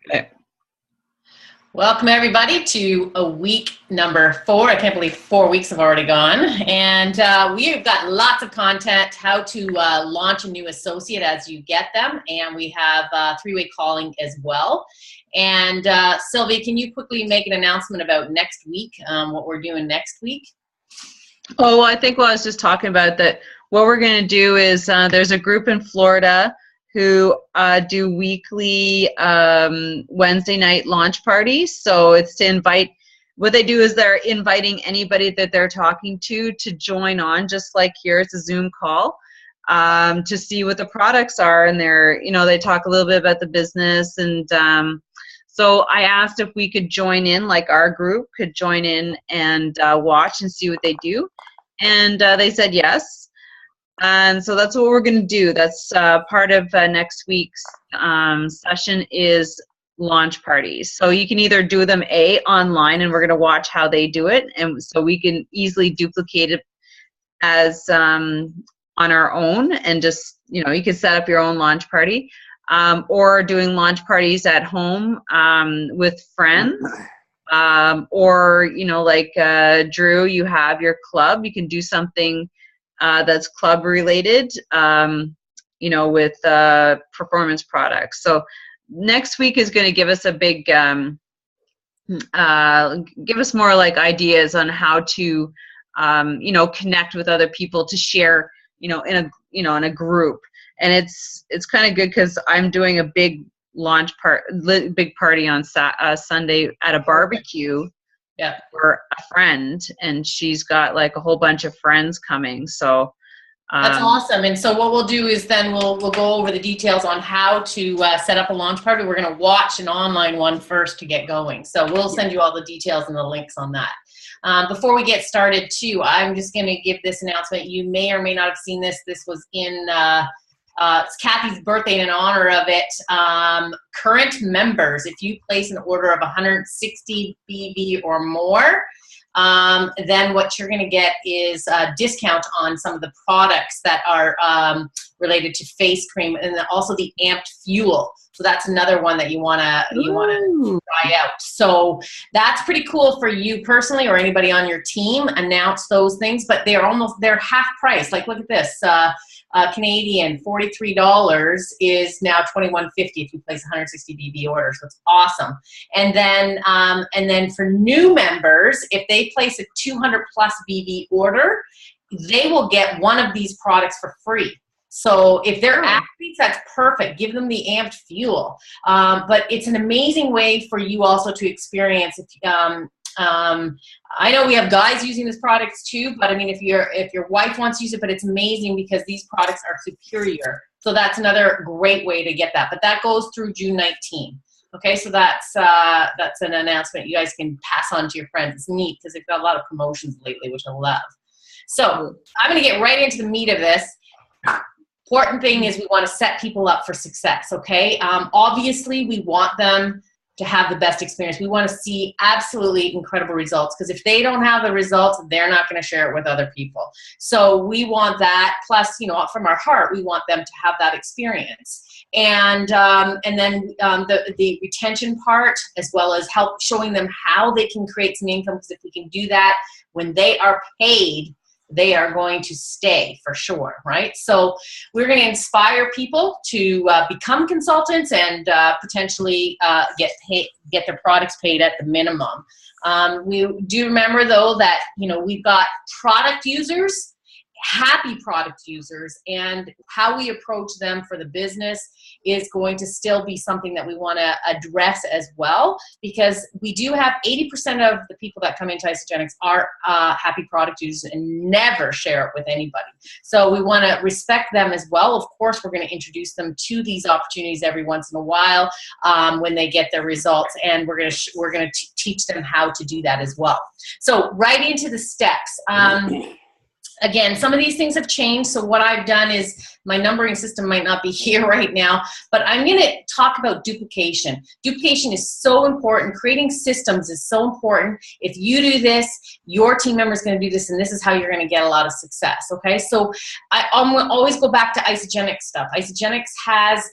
Okay. Welcome everybody to week number 4. I can't believe 4 weeks have already gone. And we've got lots of content, how to launch a new associate as you get them. And we have three-way calling as well. And Sylvia, can you quickly make an announcement about next week, what we're doing next week? Oh, I think what I was just talking about that what we're going to do is there's a group in Florida who do weekly Wednesday night launch parties. So it's to invite, what they do is they're inviting anybody that they're talking to join on, just like here, it's a Zoom call, to see what the products are. And they're, they talk a little bit about the business. And so I asked if we could join in, like our group could join in and watch and see what they do. And they said yes. And so that's what we're going to do. That's part of next week's session is launch parties. So you can either do them online, and we're going to watch how they do it, and so we can easily duplicate it as on our own, and just you can set up your own launch party, or doing launch parties at home with friends. Or like Drew, you have your club, you can do something that's club related, with performance products. So next week is going to give us a big, give us more like ideas on how to, connect with other people to share, in a group. And it's kind of good because I'm doing a big big party on Sunday at a barbecue. Yeah. For a friend, and she's got like a whole bunch of friends coming. So that's awesome. And so what we'll do is then we'll go over the details on how to set up a launch party. We're going to watch an online one first to get going. So we'll send you all the details and the links on that. Before we get started too, I'm just going to give this announcement. You may or may not have seen this. This was in it's Kathy's birthday, and in honor of it, current members, if you place an order of 160 BV or more, then what you're going to get is a discount on some of the products that are related to face cream, and then also the amped fuel. So that's another one that you want to try out. So that's pretty cool for you personally or anybody on your team. Announce those things, but they're half price. Like look at this. Canadian $43 is now $21.50 if you place 160 BB order. So it's awesome. And then for new members, if they place a 200 plus BB order, they will get one of these products for free. So if they're athletes, that's perfect. Give them the amped fuel. But it's an amazing way for you also to experience. I know we have guys using these products too, but I mean, if your wife wants to use it, but it's amazing because these products are superior. So that's another great way to get that. But that goes through June 19. Okay, so that's an announcement you guys can pass on to your friends. It's neat because they've got a lot of promotions lately, which I love. So I'm going to get right into the meat of this. Important thing is we want to set people up for success. Okay, obviously we want them to have the best experience. We want to see absolutely incredible results, because if they don't have the results, they're not going to share it with other people. So we want that. Plus, from our heart, we want them to have that experience. And then the retention part, as well as help showing them how they can create some income. Because if we can do that, when they are paid, they are going to stay for sure, right? So we're going to inspire people to become consultants and potentially get their products paid at the minimum. We do remember though that we've got product users, happy product users, and how we approach them for the business is going to still be something that we want to address as well, because we do have 80% of the people that come into Isagenix are happy product users and never share it with anybody. So we want to respect them as well. Of course, we're going to introduce them to these opportunities every once in a while when they get their results, and we're going to teach them how to do that as well. So right into the steps. Again, some of these things have changed. So what I've done is, my numbering system might not be here right now, but I'm going to talk about duplication. Duplication is so important. Creating systems is so important. If you do this, your team member is going to do this, and this is how you're going to get a lot of success. Okay, so I'm going to always go back to Isagenix stuff. Isagenix has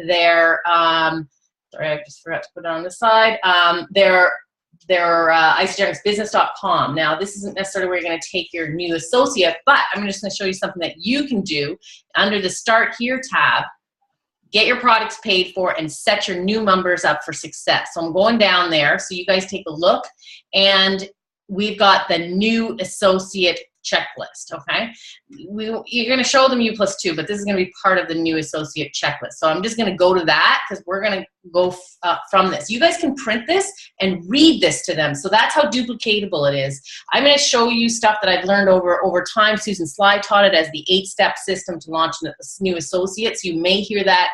their Sorry, I just forgot to put it on the side. Their isagenixbusiness.com. Now, this isn't necessarily where you're going to take your new associate, but I'm just going to show you something that you can do under the Start Here tab. Get your products paid for and set your new members up for success. So I'm going down there so you guys take a look, and we've got the new associate checklist, okay? You're going to show them U+2, but this is going to be part of the new associate checklist. So I'm just going to go to that because we're going to go from this. You guys can print this and read this to them. So that's how duplicatable it is. I'm going to show you stuff that I've learned over time. Susan Sly taught it as the 8-step system to launch new associates. You may hear that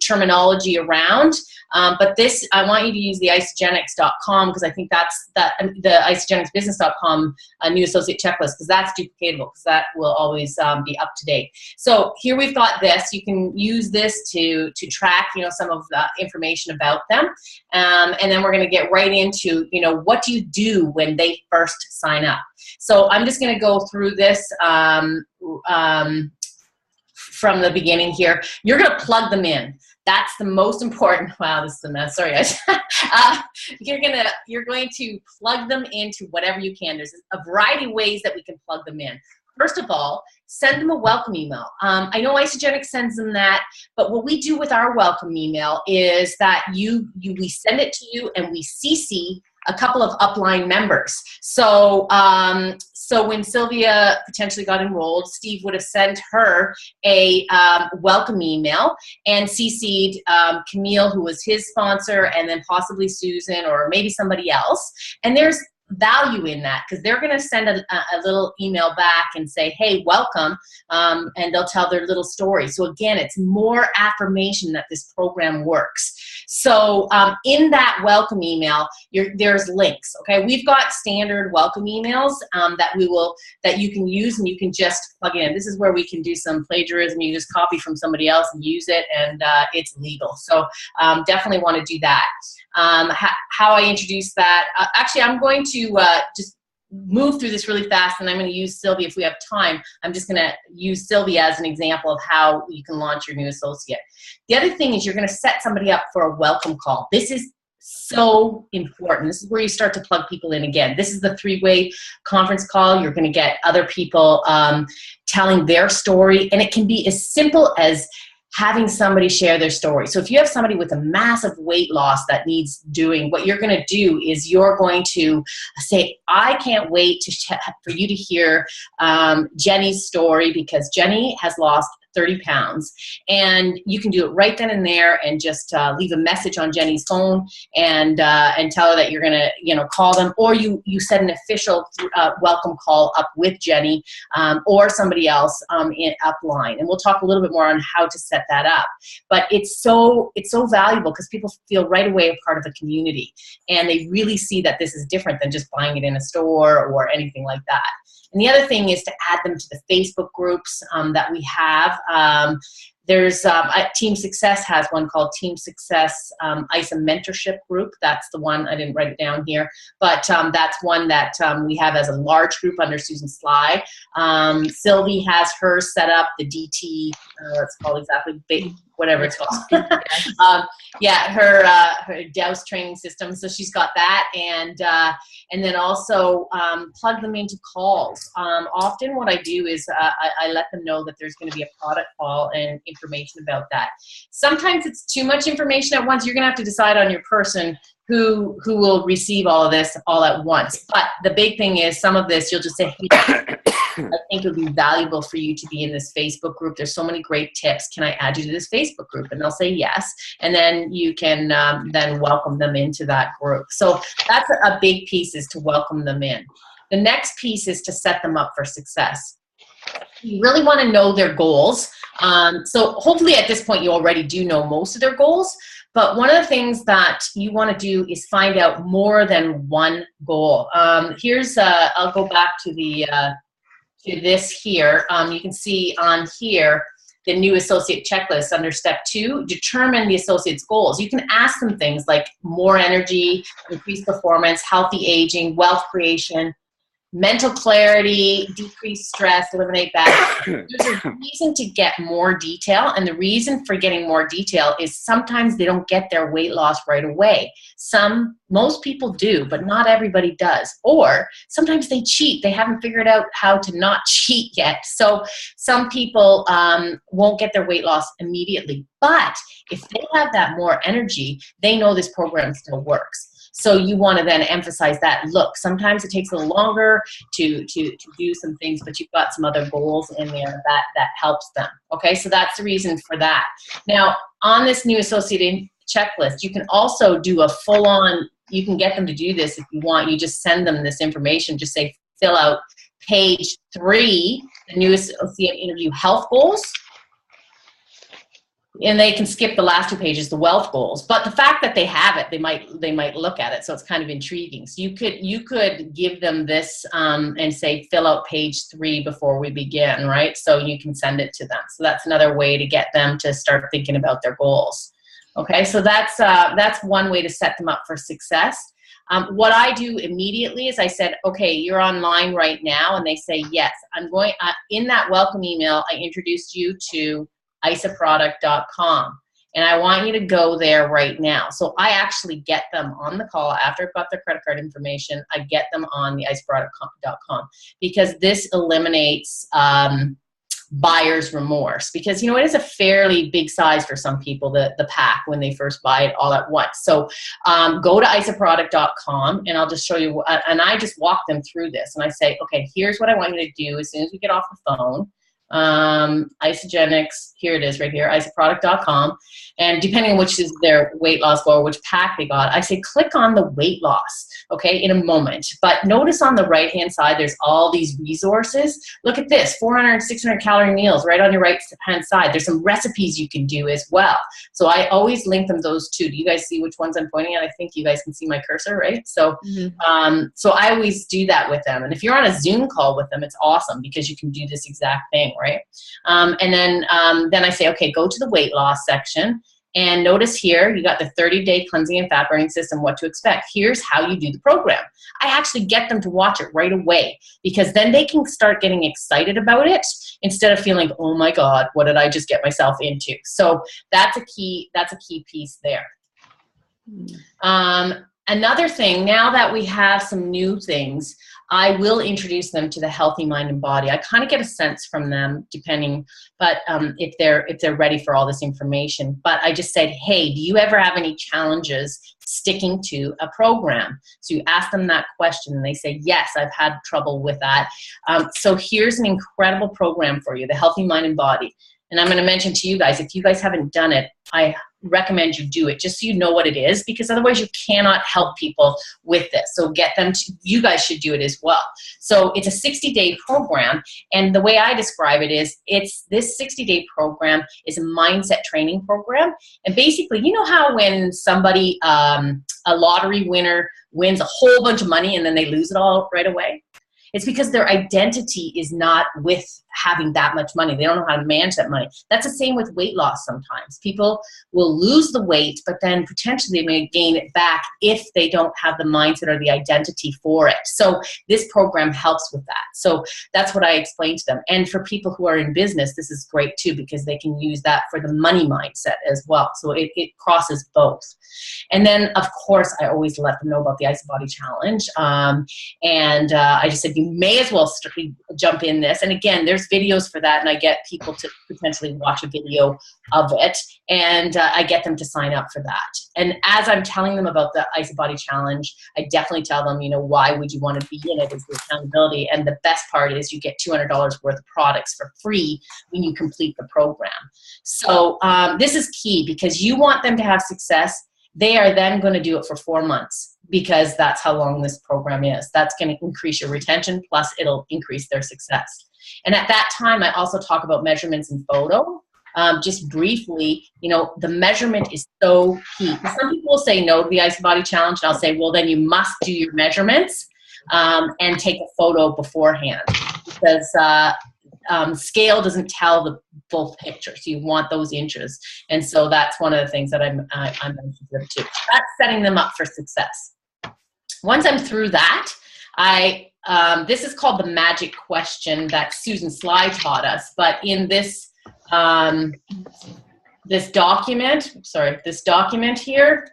terminology around, but this, I want you to use the isagenix.com because I think that's the isagenixbusiness.com new associate checklist, because that's duplicatable, because that will always be up to date. So here we've got this. You can use this to track, you know, some of the information about them, and then we're going to get right into, you know, what do you do when they first sign up. So I'm just going to go through this from the beginning here. You're going to plug them in. That's the most important. Wow, this is a mess. Sorry, guys. You're going to plug them into whatever you can. There's a variety of ways that we can plug them in. First of all, send them a welcome email. I know Isagenix sends them that, but what we do with our welcome email is that we send it to you and we CC a couple of upline members. So, so when Sylvia potentially got enrolled, Steve would have sent her a welcome email and CC'd Camille, who was his sponsor, and then possibly Susan or maybe somebody else. And there's value in that because they're going to send a little email back and say, hey, welcome, and they'll tell their little story. So again, it's more affirmation that this program works. So in that welcome email, there's links. Okay, we've got standard welcome emails that you can use, and you can just plug in. This is where we can do some plagiarism. You just copy from somebody else and use it, and it's legal. So definitely want to do that. How I introduce that. Actually, I'm going to just move through this really fast, and I'm going to use Sylvia if we have time. I'm just going to use Sylvia as an example of how you can launch your new associate. The other thing is you're going to set somebody up for a welcome call. This is so important. This is where you start to plug people in again. This is the 3-way conference call. You're going to get other people telling their story, and it can be as simple as having somebody share their story. So if you have somebody with a massive weight loss that needs doing, what you're going to do is you're going to say, I can't wait for you to hear Jenny's story, because Jenny has lost 30 pounds. And you can do it right then and there and just leave a message on Jenny's phone and tell her that you're going to, you know, call them, or you set an official welcome call up with Jenny or somebody else in upline. And we'll talk a little bit more on how to set that up. But it's so valuable because people feel right away a part of the community, and they really see that this is different than just buying it in a store or anything like that. And the other thing is to add them to the Facebook groups that we have. There's Team Success has one called Team Success ISA Mentorship Group. That's the one, I didn't write it down here, but that's one that we have as a large group under Susan Sly. Sylvie has hers set up, the DT, it's called exactly, whatever it's called. Yeah, her Douse training system. So she's got that, and then also plug them into calls. Often what I do is I let them know that there's going to be a product call and information about that. Sometimes it's too much information at once. You're going to have to decide on your person who will receive all of this all at once. But the big thing is some of this you'll just say, hey, I think it would be valuable for you to be in this Facebook group. There's so many great tips. Can I add you to this Facebook group? And they'll say yes. And then you can then welcome them into that group. So that's a big piece, is to welcome them in. The next piece is to set them up for success. You really want to know their goals. So hopefully at this point you already do know most of their goals. But one of the things that you want to do is find out more than one goal. Here's I'll go back to the to this here. You can see on here the new associate checklist under step 2, determine the associate's goals. You can ask them things like more energy, increased performance, healthy aging, wealth creation. mental clarity, decrease stress, eliminate bad. There's a reason to get more detail, and the reason for getting more detail is sometimes they don't get their weight loss right away. Most people do, but not everybody does. Or sometimes they cheat. They haven't figured out how to not cheat yet. So some people won't get their weight loss immediately. But if they have that more energy, they know this program still works. So you want to then emphasize that, look, sometimes it takes a little longer to do some things, but you've got some other goals in there that helps them. Okay, so that's the reason for that. Now, on this new associated checklist, you can also do a full-on, you can get them to do this if you want. You just send them this information. Just say, fill out page 3, the new associate interview health goals. And they can skip the last 2 pages, the wealth goals. But the fact that they have it, they might look at it. So it's kind of intriguing. So you could give them this and say, fill out page 3 before we begin, right? So you can send it to them. So that's another way to get them to start thinking about their goals. Okay, so that's one way to set them up for success. What I do immediately is I said, okay, you're online right now. And they say, yes, I'm going, in that welcome email, I introduced you to isaproduct.com, and I want you to go there right now. So I actually get them on the call after I've got their credit card information. I get them on the isaproduct.com, because this eliminates buyer's remorse, because it is a fairly big size for some people, the pack, when they first buy it all at once. So go to isaproduct.com, and I'll just show you, and I just walk them through this, and I say, okay, here's what I want you to do as soon as we get off the phone. Isagenix, here it is right here, isaproduct.com, and depending on which is their weight loss goal or which pack they got, I say click on the weight loss, okay, in a moment. But notice on the right hand side there's all these resources. Look at this, 400 and 600 calorie meals right on your right hand side. There's some recipes you can do as well. So I always link them those two. Do you guys see which ones I'm pointing at? I think you guys can see my cursor, right? So so I always do that with them, and if you're on a Zoom call with them, it's awesome because you can do this exact thing, right? And then I say, okay, go to the weight loss section, and notice here you got the 30-day cleansing and fat burning system, what to expect. Here's how you do the program. I actually get them to watch it right away, because then they can start getting excited about it instead of feeling, oh my God, what did I just get myself into? So that's a key piece there. Another thing, now that we have some new things, I will introduce them to the healthy mind and body. I kind of get a sense from them, depending, but if they're ready for all this information. But I just said, hey, do you ever have any challenges sticking to a program? So you ask them that question, and they say, yes, I've had trouble with that. So here's an incredible program for you, the Healthy Mind and Body. And I'm going to mention to you guys, if you guys haven't done it, I recommend you do it, just so you know what it is, because otherwise you cannot help people with this. So get them to, you guys should do it as well. So it's a 60-day program, and the way I describe it is, this 60-day program is a mindset training program. And basically, you know how when somebody, a lottery winner, wins a whole bunch of money and then they lose it all right away? It's because their identity is not with having that much money. They don't know how to manage that money. That's the same with weight loss sometimes. People will lose the weight, but then potentially they may gain it back if they don't have the mindset or the identity for it. So this program helps with that. So that's what I explain to them. And for people who are in business, this is great too, because they can use that for the money mindset as well. So it crosses both. And then, of course, I always let them know about the Ice Body Challenge. I just said, you may as well jump in this. And again, there's videos for that, and I get people to potentially watch a video of it, and I get them to sign up for that. And as I'm telling them about the Ice Body Challenge, I definitely tell them, why would you want to be in it, is the accountability. And the best part is you get $200 worth of products for free when you complete the program. So this is key, because you want them to have success. They are then going to do it for 4 months, because that's how long this program is. That's going to increase your retention, plus it'll increase their success. And at that time, I also talk about measurements and photo. Just briefly, the measurement is so key. Some people will say no to the Ice Body Challenge, and I'll say, well, then you must do your measurements and take a photo beforehand, because scale doesn't tell the full picture. So you want those inches. And so that's one of the things that I'm mentioning to them too. That's setting them up for success. Once I'm through that, I this is called the magic question that Susan Sly taught us. But in this this document here,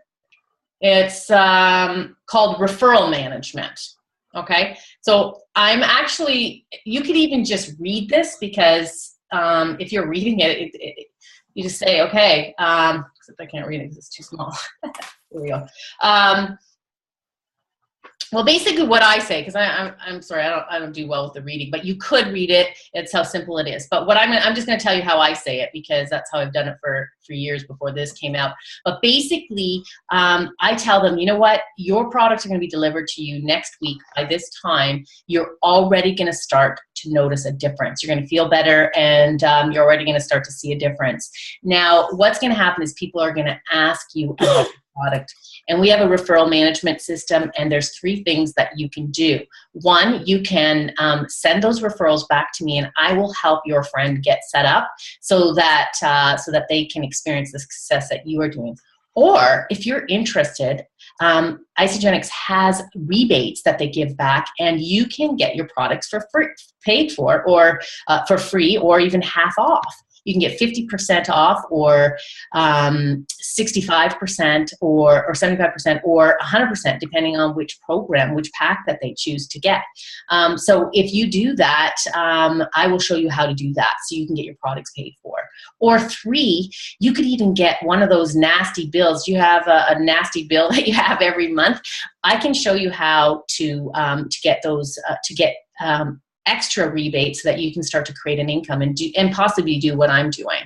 it's called referral management. Okay, so I'm actually, you could even just read this, because if you're reading it, you just say, okay, except I can't read it because it's too small. Here we go. Well, basically what I say, because I'm sorry, I don't do well with the reading, but you could read it. It's how simple it is. But what I'm just going to tell you how I say it, because that's how I've done it for years before this came out. But basically, I tell them, you know what, your products are going to be delivered to you next week. By this time, you're already going to start to notice a difference. You're going to feel better, and you're already going to start to see a difference. Now, what's going to happen is people are going to ask you about the product. And we have a referral management system, and there's 3 things that you can do. One, you can send those referrals back to me, and I will help your friend get set up so that they can experience the success that you are doing. Or if you're interested, Isagenix has rebates that they give back, and you can get your products for free, paid for, or for free, or even half off. You can get 50% off, or 65%, or 75%, or 100%, depending on which program, which pack that they choose to get. So if you do that, I will show you how to do that so you can get your products paid for. Or 3, you could even get one of those nasty bills. You have a nasty bill that you have every month. I can show you how to get those, extra rebates so that you can start to create an income and possibly do what I'm doing.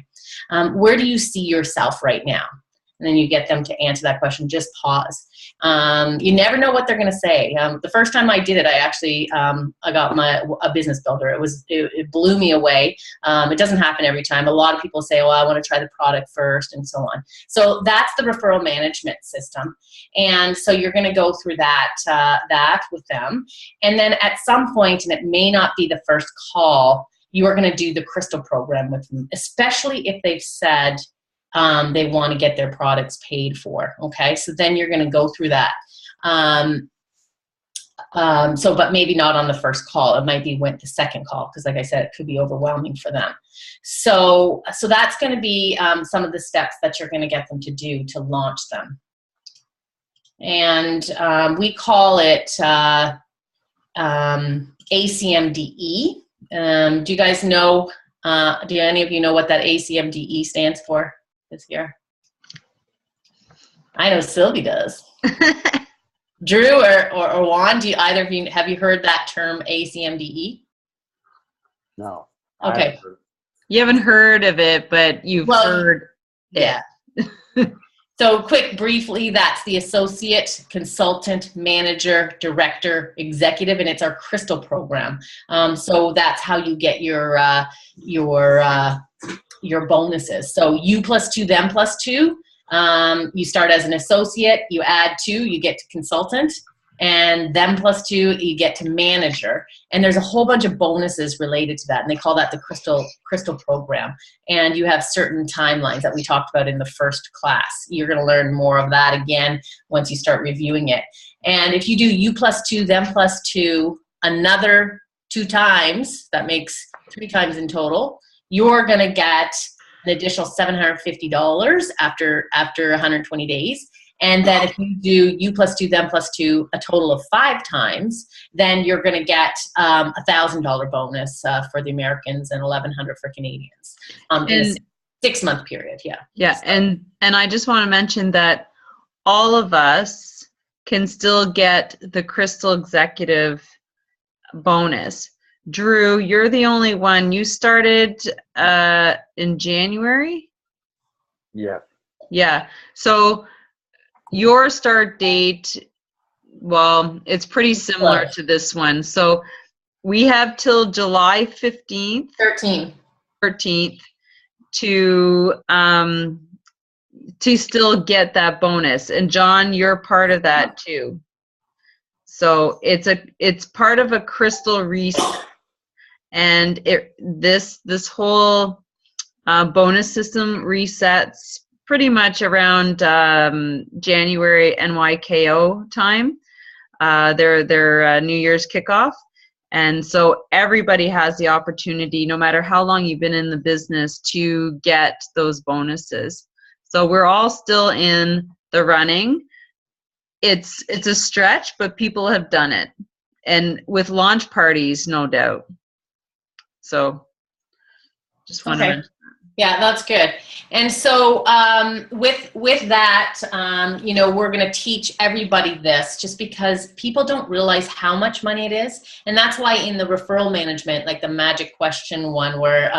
Where do you see yourself right now? And then you get them to answer that question. Just pause. You never know what they're going to say. The first time I did it, I actually I got a business builder. It blew me away. It doesn't happen every time. A lot of people say, "Well, I want to try the product first," and so on. So that's the referral management system. And so you're going to go through that with them, and then at some point, and it may not be the first call, you are going to do the crystal program with them, especially if they've said they want to get their products paid for. Okay, so then you're going to go through that. But maybe not on the first call. It might be the second call, because like I said, it could be overwhelming for them. So that's going to be some of the steps that you're going to get them to do to launch them. And we call it ACMDE. Do you guys know, do any of you know what that ACMDE stands for this year? I know Sylvie does. Drew or Juan, do either of you, have you heard that term ACMDE? No. Okay. You haven't heard of it, but you've heard it. Yeah. So briefly, that's the associate, consultant, manager, director, executive, and it's our crystal program. So that's how you get your bonuses. So you +2, them +2. You start as an associate, you add 2, you get to consultant, and them +2, you get to manager. And there's a whole bunch of bonuses related to that, and they call that the crystal program. And you have certain timelines that we talked about in the first class. You're going to learn more of that again once you start reviewing it. And if you do you +2, them +2, another 2 times, that makes 3 times in total, you're going to get an additional $750 after 120 days. And then if you do you +2, them +2, a total of 5 times, then you're going to get a $1,000 bonus for the Americans and $1,100 for Canadians in a 6-month period. Yeah. Yeah, and I just want to mention that all of us can still get the Crystal Executive bonus. Drew, you're the only one. You started in January? Yeah. Yeah. So your start date, well, it's pretty similar to this one. So we have till July 15th. 13th to still get that bonus. And John, you're part of that too. So it's part of a crystal reset. And this whole bonus system resets pretty much around January NYKO time, their New Year's kickoff. And so everybody has the opportunity, no matter how long you've been in the business, to get those bonuses. So we're all still in the running. It's a stretch, but people have done it. And with launch parties, no doubt. So just want to mention. Yeah, that's good. And so with that, you know, we're going to teach everybody this just because people don't realize how much money it is. And that's why in the referral management, like the magic question one where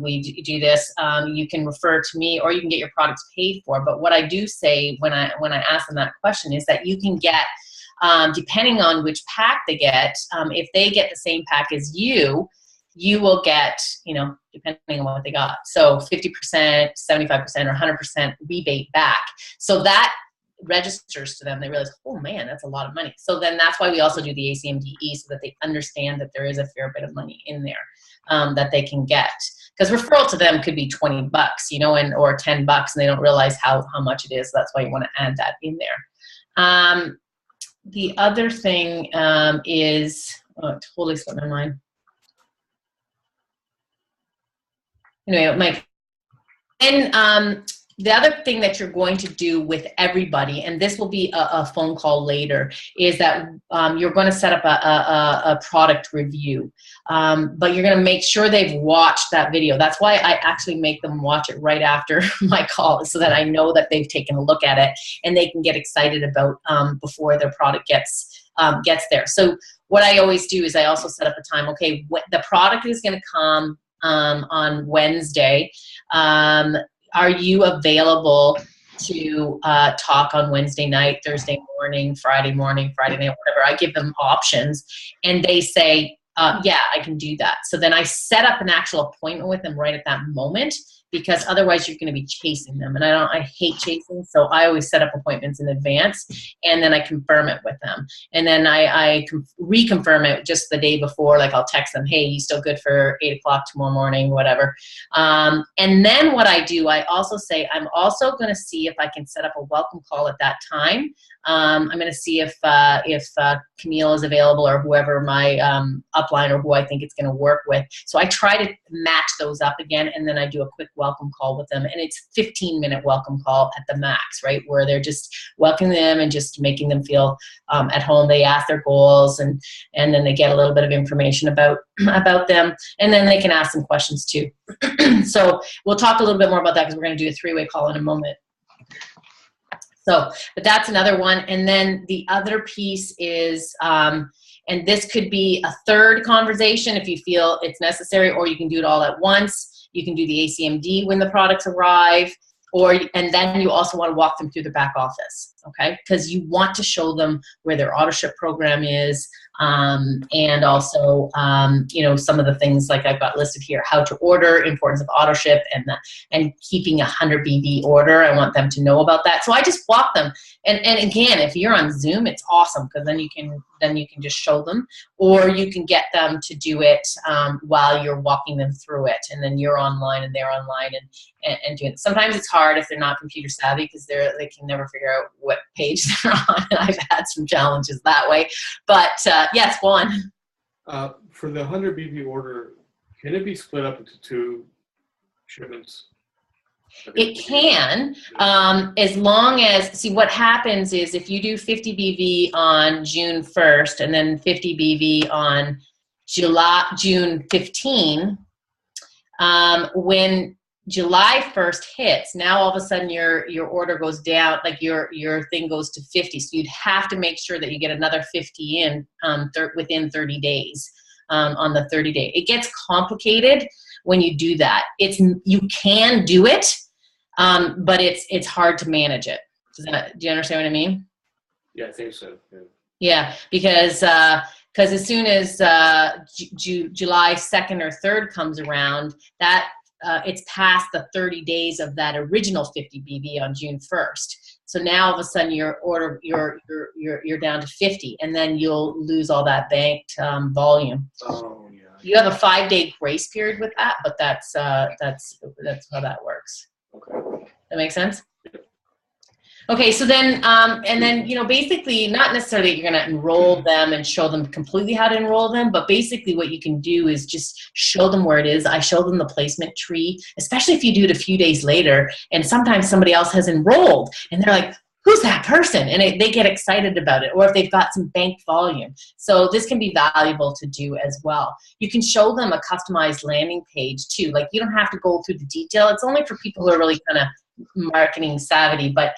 we do this, you can refer to me or you can get your products paid for. But what I do say when I ask them that question is that you can get, depending on which pack they get, if they get the same pack as you will get, you know, depending on what they got. So 50%, 75%, or 100% rebate back. So that registers to them. They realize, oh man, that's a lot of money. So then that's why we also do the ACMDE, so that they understand that there is a fair bit of money in there that they can get. Because referral to them could be $20, you know, or $10, and they don't realize how much it is. That's why you want to add that in there. The other thing is, oh, it totally slipped my mind. Anyway, Mike, and the other thing that you're going to do with everybody, and this will be a phone call later, is that you're going to set up a product review. But you're going to make sure they've watched that video. That's why I actually make them watch it right after my call, so that I know that they've taken a look at it and they can get excited about before their product gets there. So what I always do is I also set up a time. Okay, the product is going to come on Wednesday. Are you available to talk on Wednesday night, Thursday morning, Friday night, whatever? I give them options and they say, yeah, I can do that. So then I set up an actual appointment with them right at that moment, because otherwise you're going to be chasing them. And I hate chasing. So I always set up appointments in advance and then I confirm it with them. And then I reconfirm it just the day before. Like I'll text them, hey, you still good for 8 o'clock tomorrow morning, whatever. And then what I do, I also say, I'm also going to see if I can set up a welcome call at that time. I'm going to see if Camille is available or whoever my upline or who I think it's going to work with. So I try to match those up again, and then I do a quick welcome call with them. And it's 15-minute welcome call at the max, right? Where they're just welcoming them and just making them feel at home. They ask their goals, and then they get a little bit of information about them, and then they can ask some questions too. So we'll talk a little bit more about that because we're going to do a 3-way call in a moment. So, but that's another one. And then the other piece is, and this could be a third conversation if you feel it's necessary, or you can do it all at once. You can do the ACMD when the products arrive, and then you also want to walk them through the back office, okay? Because you want to show them where their auto ship program is, and also, you know, some of the things like I've got listed here, how to order, importance of auto ship, and keeping 100 BB order. I want them to know about that. So I just walk them. And again, if you're on Zoom, it's awesome, because then you can just show them, or you can get them to do it while you're walking them through it, and then you're online and they're online and doing it. Sometimes it's hard if they're not computer savvy, because they can never figure out what page they're on. And I've had some challenges that way. But yes, go on. For the 100 BB order, can it be split up into 2 shipments? It can, as long as, see what happens is if you do 50 BV on June 1st and then 50 BV on June 15, when July 1st hits, now all of a sudden your order goes down, like your thing goes to 50. So you'd have to make sure that you get another 50 in within 30 days on the 30-day. It gets complicated when you do that. You can do it, but it's hard to manage it. Do you understand what I mean? Yeah, I think so. Yeah, because as soon as July 2nd or 3rd comes around, that it's past the 30 days of that original 50 BB on June 1st. So now all of a sudden your order you're down to 50, and then you'll lose all that banked volume. Oh yeah. You have a 5-day grace period with that, but that's how that works. Okay. That makes sense? Yep. Okay, so then, and then, basically, not necessarily that you're going to enroll them and show them completely how to enroll them, but basically what you can do is just show them where it is. I show them the placement tree, especially if you do it a few days later, and sometimes somebody else has enrolled, and they're like, who's that person? And they get excited about it, or if they've got some banked volume. So this can be valuable to do as well. You can show them a customized landing page too. Like, you don't have to go through the detail. It's only for people who are really kind of marketing savvy, but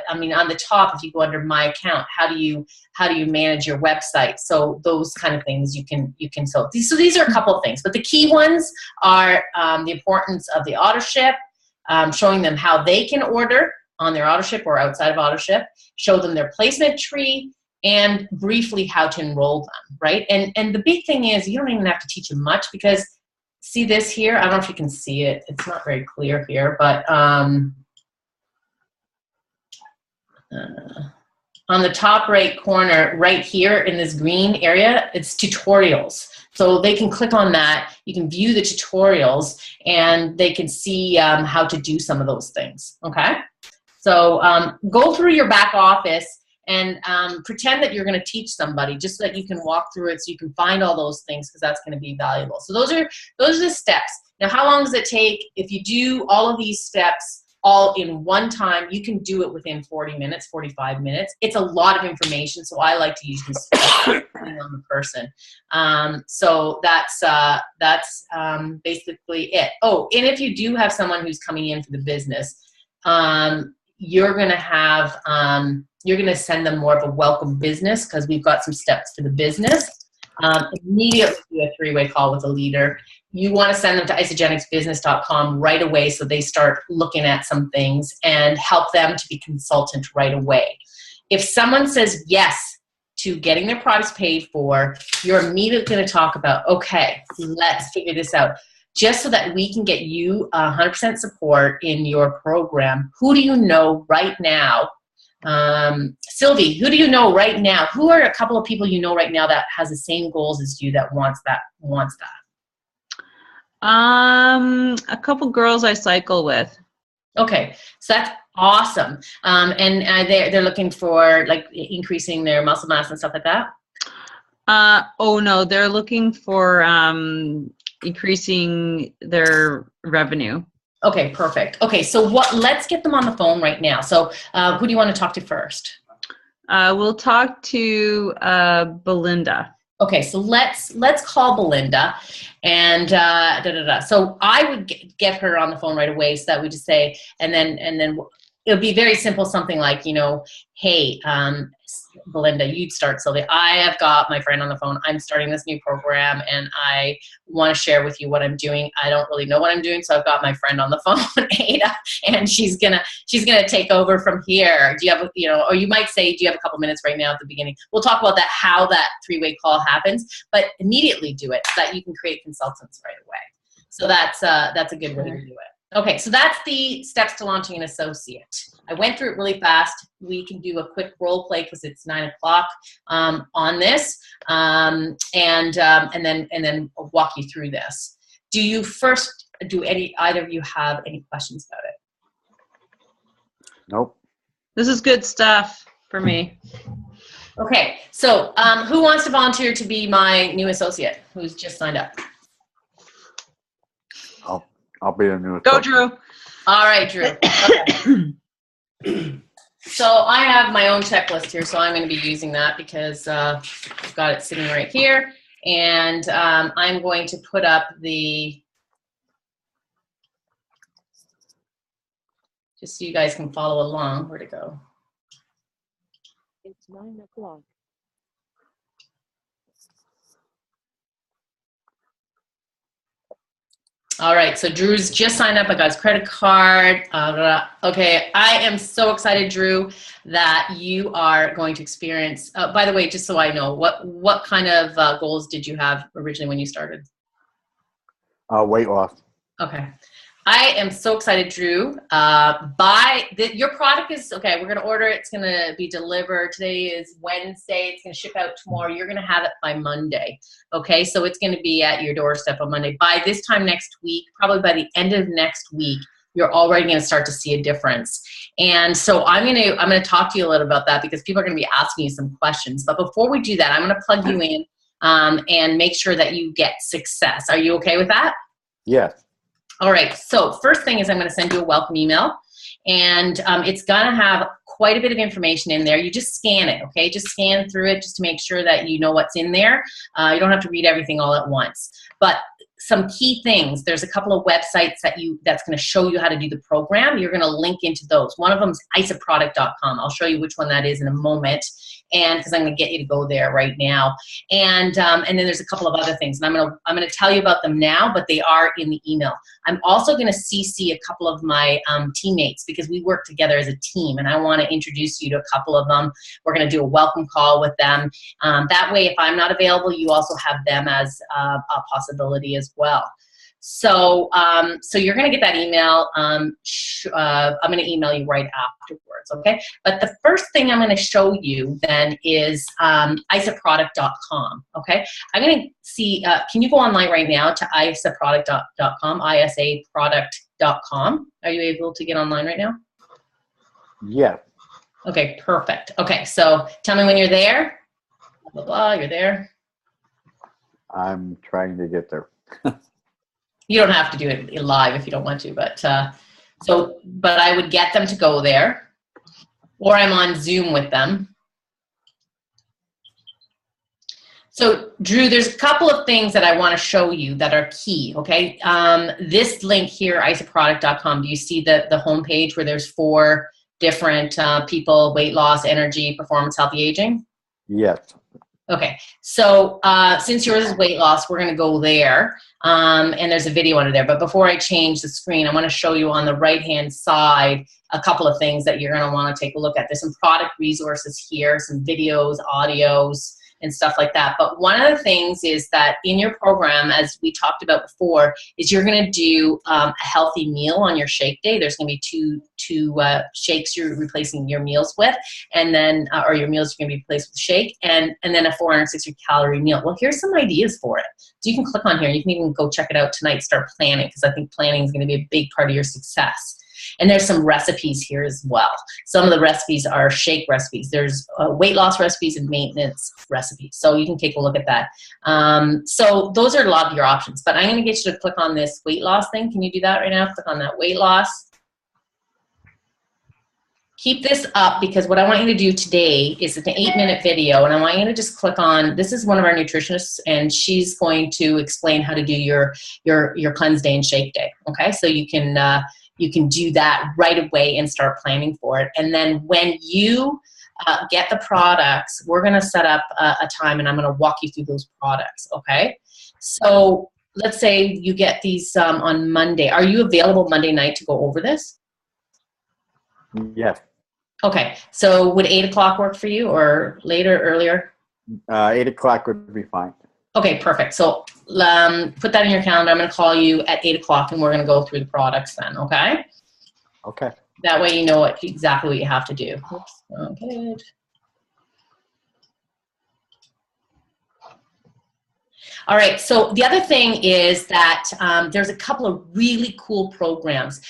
I mean, on the top, if you go under my account, how do you manage your website? So those kind of things you can so these are a couple of things, but the key ones are the importance of the auto ship, showing them how they can order on their auto ship or outside of auto ship, show them their placement tree, and briefly how to enroll them, right? And the big thing is, you don't even have to teach them much, because see this here? I don't know if you can see it. It's not very clear here, but on the top right corner, right here in this green area, it's tutorials. So they can click on that. You can view the tutorials, and they can see how to do some of those things, okay? So go through your back office and pretend that you're going to teach somebody, just so that you can walk through it, so you can find all those things, because that's going to be valuable. So those are the steps. Now, how long does it take? If you do all of these steps all in one time, you can do it within 40 minutes, 45 minutes. It's a lot of information, so I like to usually start depending on the person. So that's basically it. Oh, and if you do have someone who's coming in for the business, you're going to send them more of a welcome business, because we've got some steps for the business. Immediately do a 3-way call with a leader. You want to send them to isagenixbusiness.com right away, so they start looking at some things, and help them to be consultant right away. If someone says yes to getting their products paid for, you're immediately going to talk about, okay, let's figure this out. Just so that we can get you 100% support in your program. Who do you know right now? Sylvie, who do you know right now? Who are a couple of people you know right now that has the same goals as you, that wants that? A couple girls I cycle with. Okay, so that's awesome. And they're looking for, like, increasing their muscle mass and stuff like that? Oh no, they're looking for increasing their revenue. Okay, perfect. Okay, so let's get them on the phone right now. So who do you want to talk to first? We'll talk to Belinda. Okay, so let's call Belinda, and So I would get her on the phone right away, so that we just say, and then it would be very simple, something like, hey, Belinda, you'd start, Sylvia. I have got my friend on the phone. I'm starting this new program, and I want to share with you what I'm doing. I don't really know what I'm doing, so I've got my friend on the phone, Ada, and she's gonna take over from here. Do you have, or you might say, do you have a couple minutes right now at the beginning? We'll talk about that, how that 3-way call happens, but immediately do it, so that you can create consultants right away. So that's a good way to do it. Okay, so that's the steps to launching an associate. I went through it really fast. We can do a quick role play, because it's 9 o'clock on this, and then I'll walk you through this. Do either of you have any questions about it? Nope. This is good stuff for me. Okay, so who wants to volunteer to be my new associate who's just signed up? I'll be the new. Go, Drew. All right, Drew. Okay. So I have my own checklist here, so I'm going to be using that, because I've got it sitting right here, and I'm going to put up just so you guys can follow along. Where'd it go? It's 9 o'clock. All right, so Drew's just signed up. I got his credit card. Okay, I am so excited, Drew, that you are going to experience. By the way, just so I know, what kind of goals did you have originally when you started? Weight loss. Okay. I am so excited, Drew. Your product is, okay, we're going to order it. It's going to be delivered. Today is Wednesday. It's going to ship out tomorrow. You're going to have it by Monday. Okay, so it's going to be at your doorstep on Monday. By this time next week, probably by the end of next week, you're already going to start to see a difference. And so I'm going to talk to you a little about that because people are going to be asking you some questions. But before we do that, I'm going to plug you in and make sure that you get success. Are you okay with that? Yes. All right. So first thing is I'm going to send you a welcome email. And it's going to have quite a bit of information in there. You just scan it, okay? Just scan through it just to make sure that you know what's in there. You don't have to read everything all at once. But some key things, there's a couple of websites that's going to show you how to do the program. You're going to link into those. One of them is isaproduct.com. I'll show you which one that is in a moment, and because I'm going to get you to go there right now. And then there's a couple of other things, and I'm going to tell you about them now, but they are in the email. I'm also going to CC a couple of my teammates because we work together as a team, and I want to introduce you to a couple of them. We're going to do a welcome call with them. That way, if I'm not available, you also have them as a possibility as well. So, so you're going to get that email. I'm going to email you right afterwards, okay? But the first thing I'm going to show you then is isaproduct.com, okay? I'm going to see, can you go online right now to isaproduct.com, isaproduct.com? Are you able to get online right now? Yeah. Okay, perfect. Okay, so tell me when you're there. Blah, blah, blah, you're there. I'm trying to get there. You don't have to do it live if you don't want to, but but I would get them to go there, or I'm on Zoom with them. So Drew, there's a couple of things that I want to show you that are key, okay? This link here, isaproduct.com, do you see the homepage where there's 4 different people, weight loss, energy, performance, healthy aging? Yes. Okay, so since yours is weight loss, we're going to go there, and there's a video under there. But before I change the screen, I want to show you on the right-hand side a couple of things that you're going to want to take a look at. There's some product resources here, some videos, audios, and stuff like that. But one of the things is that in your program, as we talked about before, is you're going to do a healthy meal on your shake day. There's going to be two shakes you're replacing your meals with, and then or your meals are going to be replaced with a shake, and then a 460 calorie meal. Well, here's some ideas for it. So you can click on here. You can even go check it out tonight. Start planning, because I think planning is going to be a big part of your success. And there's some recipes here as well. Some of the recipes are shake recipes. There's weight loss recipes and maintenance recipes. So you can take a look at that. So those are a lot of your options. But I'm going to get you to click on this weight loss thing. Can you do that right now? Click on that weight loss. Keep this up, because what I want you to do today is an 8-minute video, and I want you to just click on, this is one of our nutritionists, and she's going to explain how to do your cleanse day and shake day. Okay, so you can do that right away and start planning for it. And then when you get the products, we're going to set up a time, and I'm going to walk you through those products. Okay, so let's say you get these on Monday. Are you available Monday night to go over this? Yes. Okay, so would 8 o'clock work for you, or later, earlier? 8 o'clock would be fine. Okay, perfect. So put that in your calendar. I'm going to call you at 8 o'clock, and we're going to go through the products then, okay? Okay. That way you know exactly what you have to do. Oops, okay. All right, so the other thing is that there's a couple of really cool programs.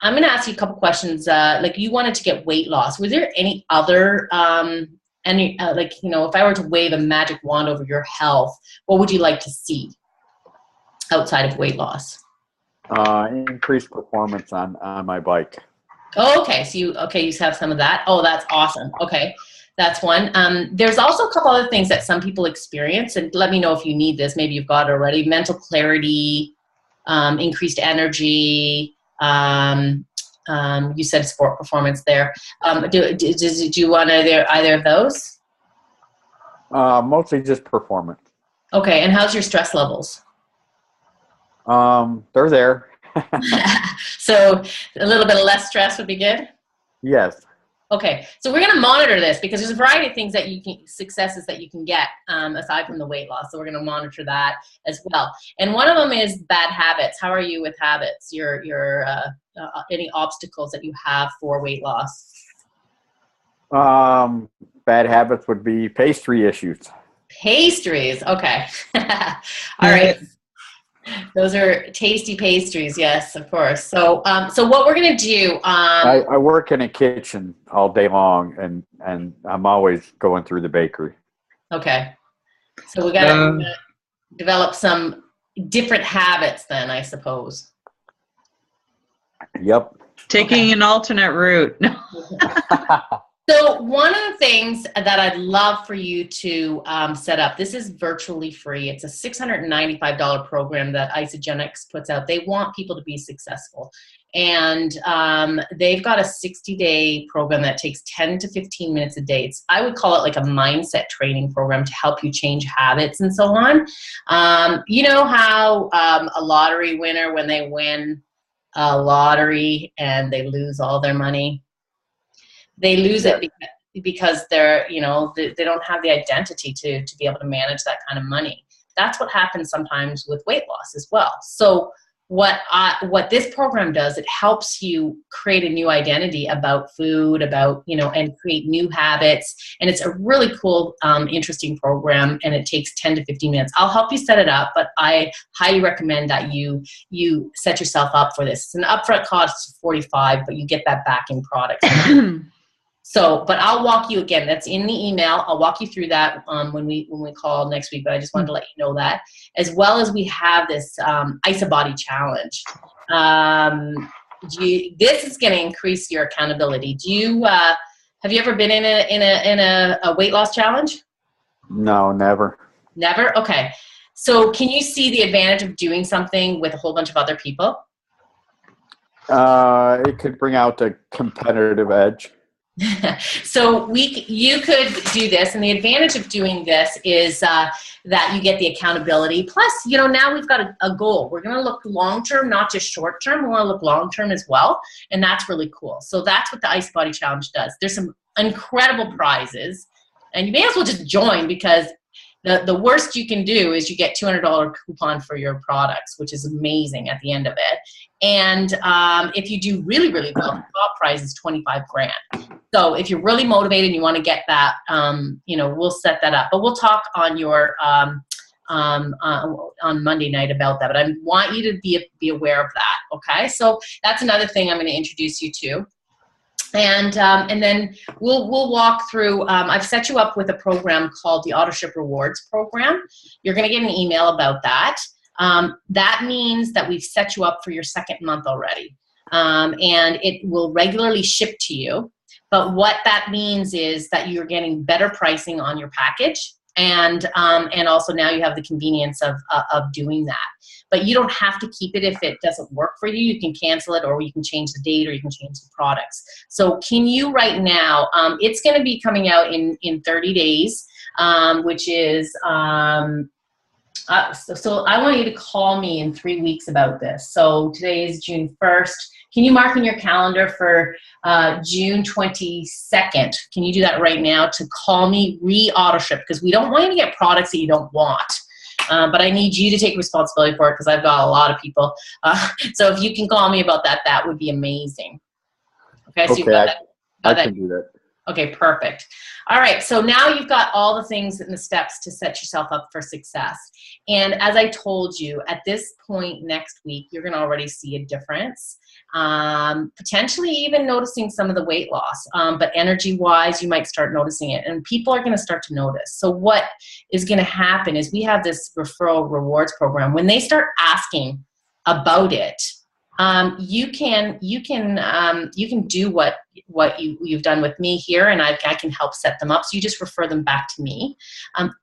I'm going to ask you a couple questions. Like, you wanted to get weight loss. Was there any other, like, you know, if I were to wave a magic wand over your health, what would you like to see outside of weight loss? Increased performance on my bike. Oh, okay. So you have some of that. Oh, that's awesome. Okay. That's one. There's also a couple other things that some people experience, and let me know if you need this. Maybe you've got it already. Mental clarity, increased energy. You said sport performance there. Do you want either of those? Mostly just performance. Okay, and how's your stress levels? They're there. So a little bit of less stress would be good? Yes. Okay, so we're going to monitor this, because there's a variety of things that successes that you can get aside from the weight loss. So we're going to monitor that as well. And one of them is bad habits. How are you with habits? Any obstacles that you have for weight loss? Bad habits would be pastry issues. Pastries. Okay. All right. Those are tasty pastries, yes, of course. So, so what we're gonna do? I work in a kitchen all day long, and I'm always going through the bakery. Okay, so we gotta develop some different habits, then, I suppose. Yep. Taking an alternate route. So one of the things that I'd love for you to set up, this is virtually free. It's a $695 program that Isagenix puts out. They want people to be successful. And they've got a 60-day program that takes 10 to 15 minutes a day. I would call it like a mindset training program to help you change habits and so on. You know how a lottery winner, when they win a lottery and they lose all their money, they lose it because they're, you know, they don't have the identity to be able to manage that kind of money. That's what happens sometimes with weight loss as well. So what this program does, it helps you create a new identity about food, about, you know, and create new habits. And it's a really cool, interesting program, and it takes 10 to 15 minutes. I'll help you set it up, but I highly recommend that you set yourself up for this. It's an upfront cost of $45, but you get that back in products. So, but I'll walk you again. That's in the email. I'll walk you through that when we call next week. But I just wanted to let you know that, as well as we have this Isabody challenge. This is going to increase your accountability. Do you have you ever been in a weight loss challenge? No, never. Never. Okay. So, can you see the advantage of doing something with a whole bunch of other people? It could bring out the competitive edge. So you could do this, and the advantage of doing this is that you get the accountability. Plus, you know, now we've got a goal. We're going to look long-term, not just short-term. We want to look long-term as well, and that's really cool. So that's what the Isabody Challenge does. There's some incredible prizes, and you may as well just join, because the worst you can do is you get $200 coupon for your products, which is amazing at the end of it. And if you do really, really well, the top prize is $25,000. So if you're really motivated and you want to get that, you know, we'll set that up. But we'll talk on your on Monday night about that. But I want you to be aware of that. Okay, so that's another thing I'm going to introduce you to. And then we'll walk through. I've set you up with a program called the AutoShip Rewards program. You're going to get an email about that. That means that we've set you up for your second month already, and it will regularly ship to you. But what that means is that you're getting better pricing on your package, and also now you have the convenience of doing that. But you don't have to keep it if it doesn't work for you. You can cancel it, or you can change the date, or you can change the products. So can you right now, it's going to be coming out in 30 days, which is, so I want you to call me in 3 weeks about this. So today is June 1st. Can you mark in your calendar for June 22nd? Can you do that right now to call me re-AutoShip? Because we don't want you to get products that you don't want. But I need you to take responsibility for it, because I've got a lot of people. So if you can call me about that, that would be amazing. Okay, so you've got that. I can do that. Okay, perfect. All right, so now you've got all the things and the steps to set yourself up for success. And as I told you, at this point next week, you're going to already see a difference. Potentially even noticing some of the weight loss, but energy-wise, you might start noticing it, and people are going to start to notice. So what is going to happen is we have this referral rewards program. When they start asking about it, you can do what you've done with me here, and I can help set them up. So you just refer them back to me.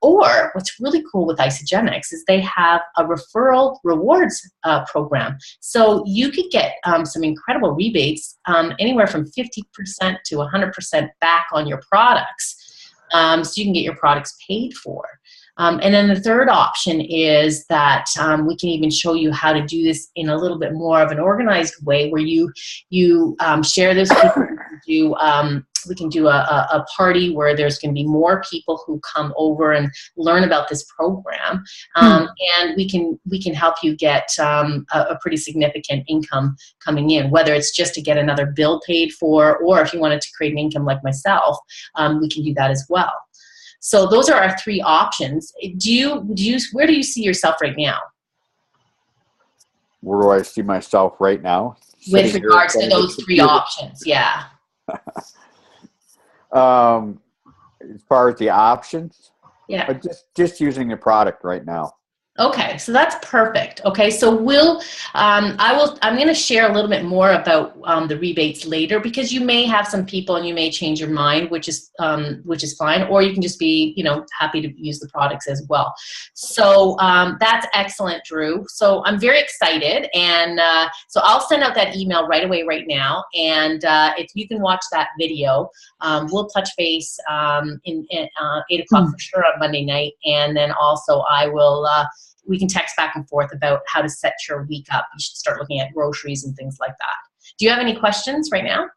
Or what's really cool with Isagenix is they have a referral rewards program. So you could get some incredible rebates, anywhere from 50% to 100% back on your products. So you can get your products paid for. And then the third option is that we can even show you how to do this in a little bit more of an organized way, where you share this. We can do a party where there's going to be more people who come over and learn about this program, and we can help you get a pretty significant income coming in, whether it's just to get another bill paid for, or if you wanted to create an income like myself, we can do that as well. So those are our three options. Where do you see yourself right now? where do I see myself right now? With Sitting here regards in to front of those the three computer. options, yeah. As far as the options, Yeah. just using the product right now. Okay, so that's perfect. Okay, so I'm going to share a little bit more about the rebates later, because you may have some people and you may change your mind, which is fine, or you can just be, happy to use the products as well. So that's excellent, Drew. So I'm very excited, and so I'll send out that email right away right now, and if you can watch that video, we'll touch base in 8 o'clock for sure on Monday night, and then also I will. We can text back and forth about how to set your week up. You should start looking at groceries and things like that. Do you have any questions right now?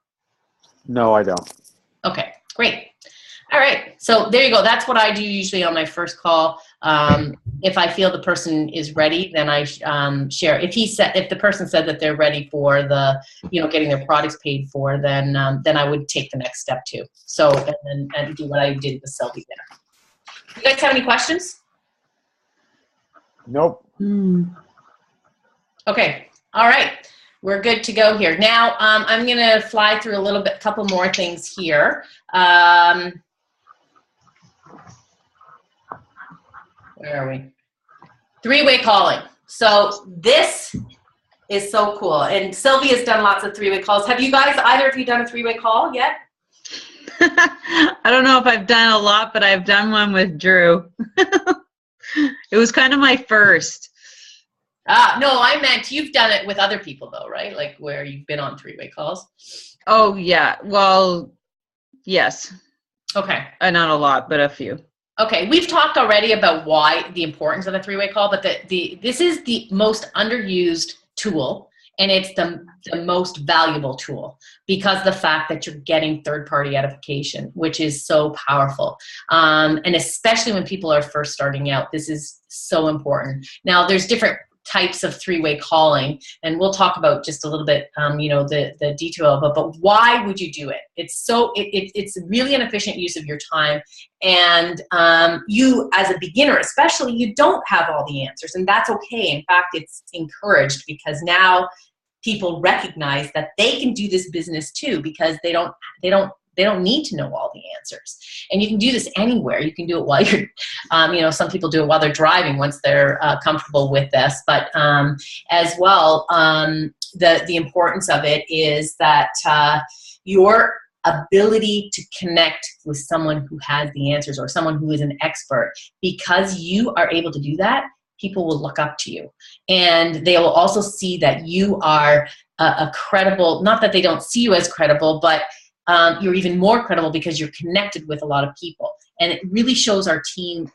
No, I don't. Okay, great. All right, so there you go. That's what I do usually on my first call. If I feel the person is ready, then I share. If the person said that they're ready for the, getting their products paid for, then I would take the next step too. So and do what I did with Sylvie there. You guys have any questions? Nope. Okay. All right. We're good to go here. Now, I'm going to fly through a couple more things here. Where are we? Three-way calling. So this is so cool. And Sylvie has done lots of three-way calls. Have you guys, either of you, done a three-way call yet? I don't know if I've done a lot, but I've done one with Drew. It was kind of my first. No, I meant you've done it with other people though, right? Like where you've been on three-way calls. Oh, yeah. Well, yes. Okay. Not a lot, but a few. Okay. We've talked already about why the importance of a three-way call, but this is the most underused tool, and it's the most valuable tool because the fact that you're getting third-party edification, which is so powerful. And especially when people are first starting out, this is so important. Now, there's different types of three-way calling, and we'll talk about just a little bit, the detail of it, but why would you do it? It's really an efficient use of your time, and you, as a beginner especially, you don't have all the answers, and that's okay. In fact, it's encouraged because now people recognize that they can do this business too, because they don't need to know all the answers. And you can do this anywhere. You can do it while you're, some people do it while they're driving once they're comfortable with this. But as well, the importance of it is that your ability to connect with someone who has the answers or someone who is an expert, because you are able to do that, people will look up to you. And they will also see that you are a credible, not that they don't see you as credible, but you're even more credible because you're connected with a lot of people. And it really shows our team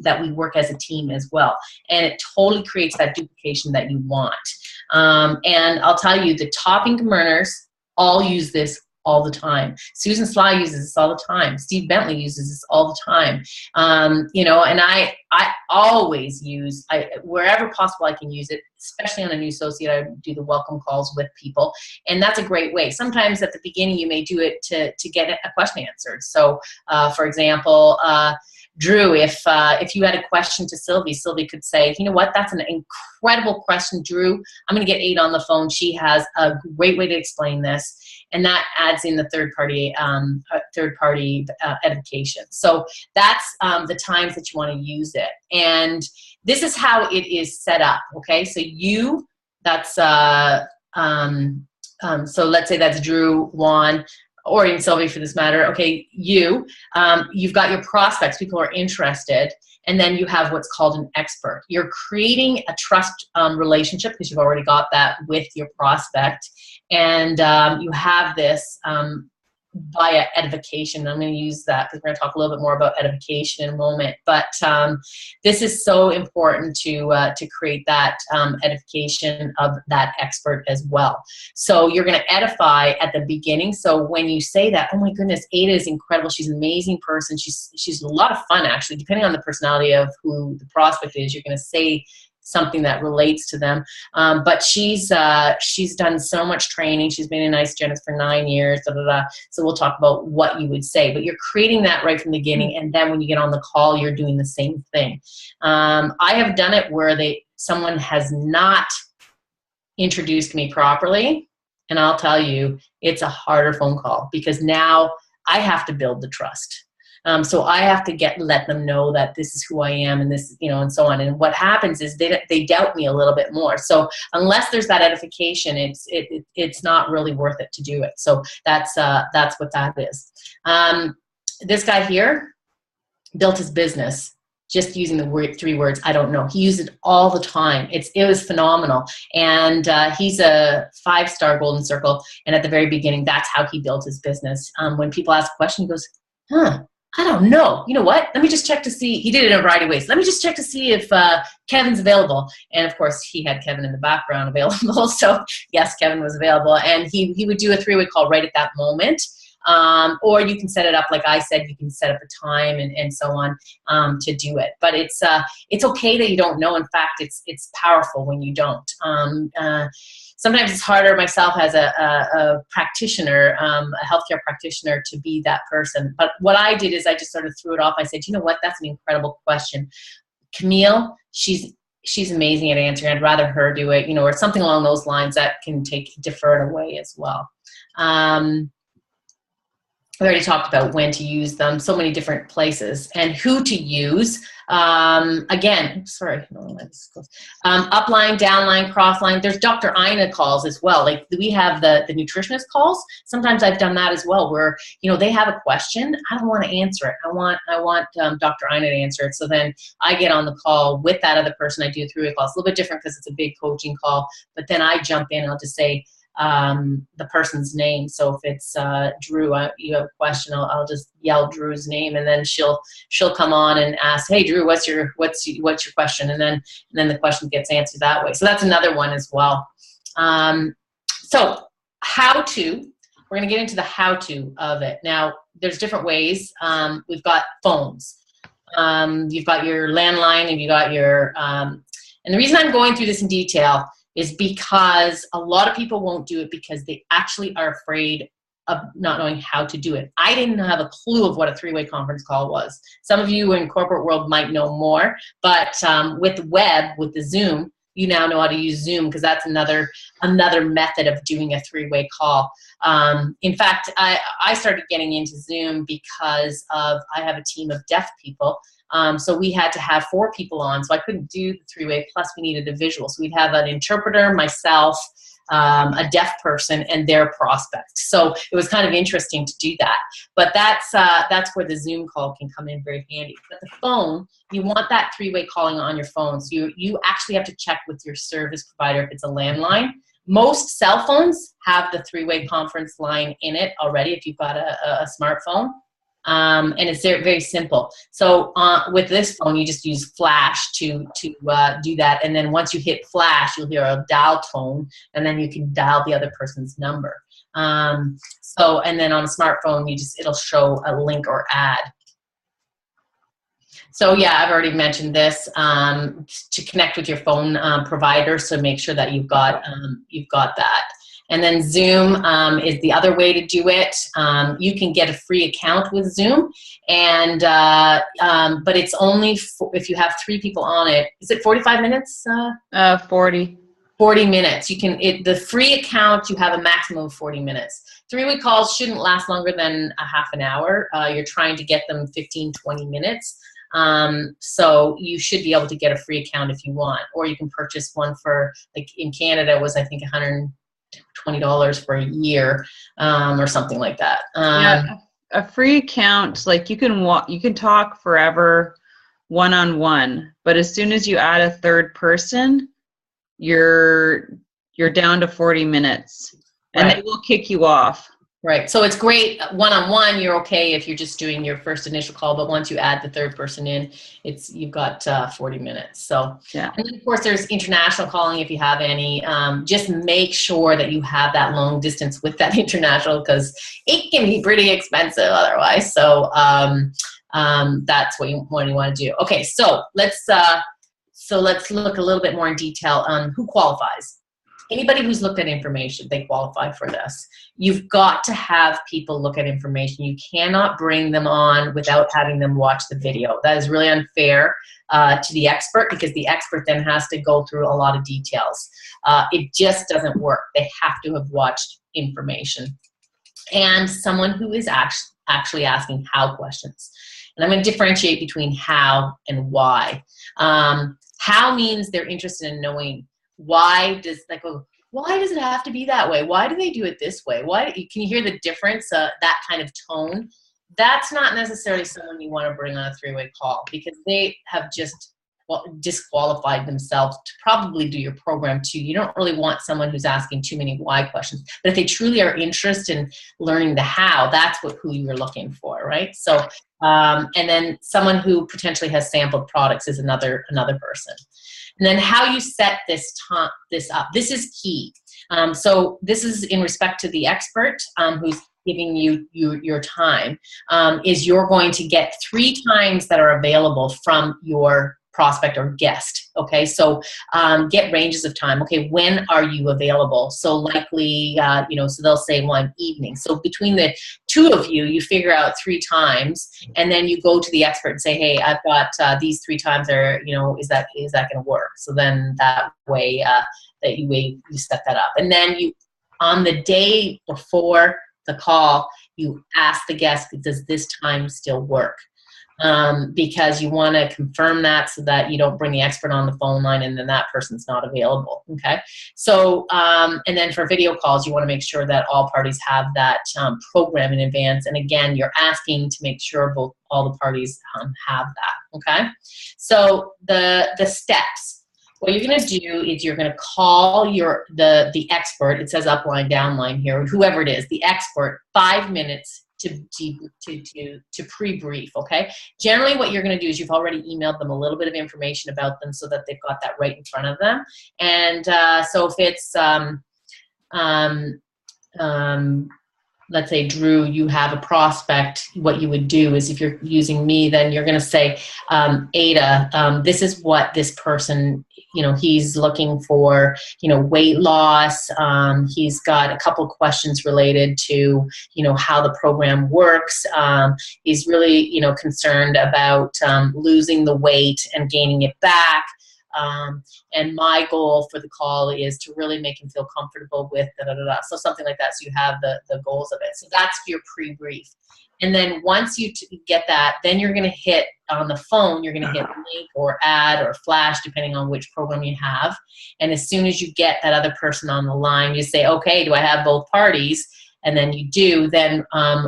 that we work as a team as well. And it totally creates that duplication that you want. And I'll tell you, the top income earners all use this all the time. Susan Sly uses this all the time. Steve Bentley uses this all the time. And I always use, wherever possible I can use it, especially on a new associate. I do the welcome calls with people, and that's a great way. Sometimes at the beginning you may do it to get a question answered. So for example, Drew, if you had a question to Sylvie could say, you know what, that's an incredible question, Drew. I'm going to get 8 on the phone. She has a great way to explain this. And that adds in the third-party edification. So that's the times that you want to use it. And this is how it is set up, okay? So so let's say that's Drew, Juan, or even Sylvie for this matter. Okay, you've got your prospects, people who are interested, and then you have what's called an expert. You're creating a trust relationship because you've already got that with your prospect, and you have this via edification. I'm going to use that because we're going to talk a little bit more about edification in a moment. But this is so important to create that edification of that expert as well. So you're going to edify at the beginning. So when you say that, oh my goodness, Ada is incredible. She's an amazing person. She's a lot of fun, actually. Depending on the personality of who the prospect is, you're going to say something that relates to them. But she's done so much training. She's been in Isagenix for 9 years, So we'll talk about what you would say, but you're creating that right from the beginning. And then when you get on the call, you're doing the same thing. I have done it where someone has not introduced me properly. And I'll tell you, it's a harder phone call because now I have to build the trust. So I have to let them know that this is who I am and this, you know, and so on. And what happens is they doubt me a little bit more. So unless there's that edification, it's not really worth it to do it. So that's what that is. This guy here built his business just using the 3 words, I don't know. He used it all the time. It was phenomenal. And he's a 5-star Golden Circle. And at the very beginning, that's how he built his business. When people ask a question, he goes, I don't know. You know what? Let me just check to see. He did it in a variety of ways. Let me just check to see if Kevin's available. And of course, he had Kevin in the background available. So yes, Kevin was available. And he would do a 3-way call right at that moment. Or you can set it up, like I said, you can set up a time and so on to do it. But it's okay that you don't know. In fact, it's powerful when you don't. Sometimes it's harder myself as a practitioner, a healthcare practitioner, to be that person. But what I did is I just sort of threw it off. I said, you know what? That's an incredible question. Camille, she's amazing at answering. I'd rather her do it, you know, or something along those lines that can defer it away as well. We already talked about when to use them, so many different places, and who to use. Again, sorry, upline, downline, crossline. There's Dr. Ina calls as well. Like we have the nutritionist calls. Sometimes I've done that as well, where, you know, they have a question. I don't want to answer it. I want Dr. Ina to answer it. So then I get on the call with that other person. I do a 3-way call. It's a little bit different because it's a big coaching call, but then I jump in. I'll just say, the person's name. So if it's Drew, you have a question, I'll just yell Drew's name, and then she'll come on and ask, hey Drew, what's your question? And then the question gets answered that way. So that's another one as well. So we're going to get into the how-to of it. Now there's different ways. We've got phones. You've got your landline, and you got your and the reason I'm going through this in detail is because a lot of people won't do it because they actually are afraid of not knowing how to do it. I didn't have a clue of what a 3-way conference call was. Some of you in corporate world might know more, but with the web, with the Zoom, you now know how to use Zoom, because that's another method of doing a 3-way call. In fact, I started getting into Zoom because I have a team of deaf people. So we had to have 4 people on, so I couldn't do the 3-way, plus we needed a visual. So we'd have an interpreter, myself, a deaf person, and their prospect. So it was kind of interesting to do that. But that's where the Zoom call can come in very handy. But the phone, you want that 3-way calling on your phone. So you actually have to check with your service provider if it's a landline. Most cell phones have the 3-way conference line in it already if you've got a smartphone. And it's very, very simple. So with this phone, you just use flash to do that. And then once you hit flash, you'll hear a dial tone, and then you can dial the other person's number. And then on a smartphone, it'll show a link or ad. So yeah, I've already mentioned this, to connect with your phone provider. So make sure that you've got that. And then Zoom is the other way to do it. You can get a free account with Zoom, and but it's only if you have 3 people on it. Is it 45 minutes? 40. 40 minutes. You can the free account. You have a maximum of 40 minutes. 3-way calls shouldn't last longer than a half an hour. You're trying to get them 15, 20 minutes. So you should be able to get a free account if you want, or you can purchase one for, like in Canada, it was I think $120 for a year, or something like that. Yeah, a free account, like you can talk forever one-on-one, but as soon as you add a third person, you're down to 40 minutes, and right. They will kick you off. Right. So it's great one-on-one. You're okay if you're just doing your first initial call, but once you add the third person in, you've got 40 minutes. So yeah. And then of course there's international calling if you have any. Just make sure that you have that long distance with that international, because it can be pretty expensive otherwise. So that's what you want to do. Okay. So let's look a little bit more in detail on who qualifies. anybody who's looked at information, they qualify for this. You've got to have people look at information. You cannot bring them on without having them watch the video. That is really unfair to the expert, because the expert then has to go through a lot of details. It just doesn't work. They have to have watched information. And someone who is actually asking how questions. And I'm going to differentiate between how and why. How means they're interested in knowing why does it have to be that way? Why do they do it this way? Can you hear the difference? That kind of tone. That's not necessarily someone you want to bring on a three-way call, because they have just disqualified themselves to probably do your program too. You don't really want someone who's asking too many why questions. But if they truly are interested in learning the how, that's who you're looking for, right? So, and then someone who potentially has sampled products is another person. And then how you set this up. This is key. So this is in respect to the expert who's giving you your time, is you're going to get 3 times that are available from your prospect or guest. Okay, so get ranges of time. Okay, when are you available? So likely, so they'll say, well, I'm evening. So between the 2 of you, you figure out 3 times, and then you go to the expert and say, hey, I've got these 3 times. Is that going to work? So then that way, you set that up, and then you, on the day before the call, you ask the guest, does this time still work? Because you want to confirm that, so that you don't bring the expert on the phone line and then that person's not available. Okay, so and then for video calls, you want to make sure that all parties have that program in advance. And again, you're asking to make sure all the parties have that. Okay, so the steps. What you're going to do is you're going to call the expert. It says upline, downline here, whoever it is, the expert, 5 minutes to pre-brief. Okay, generally what you're going to do is you've already emailed them a little bit of information about them, so that they've got that right in front of them. And so if it's let's say, Drew, you have a prospect, what you would do is, if you're using me, then you're going to say, Ada, this is what this person, he's looking for, weight loss. He's got a couple questions related to, how the program works. He's really, concerned about losing the weight and gaining it back. And my goal for the call is to really make him feel comfortable with so something like that. So you have the goals of it. So that's your pre-brief. And then once you get that, then you're going to hit on the phone, you're going to hit link or add or flash, depending on which program you have. And as soon as you get that other person on the line, you say, okay, do I have both parties? And then you do. Then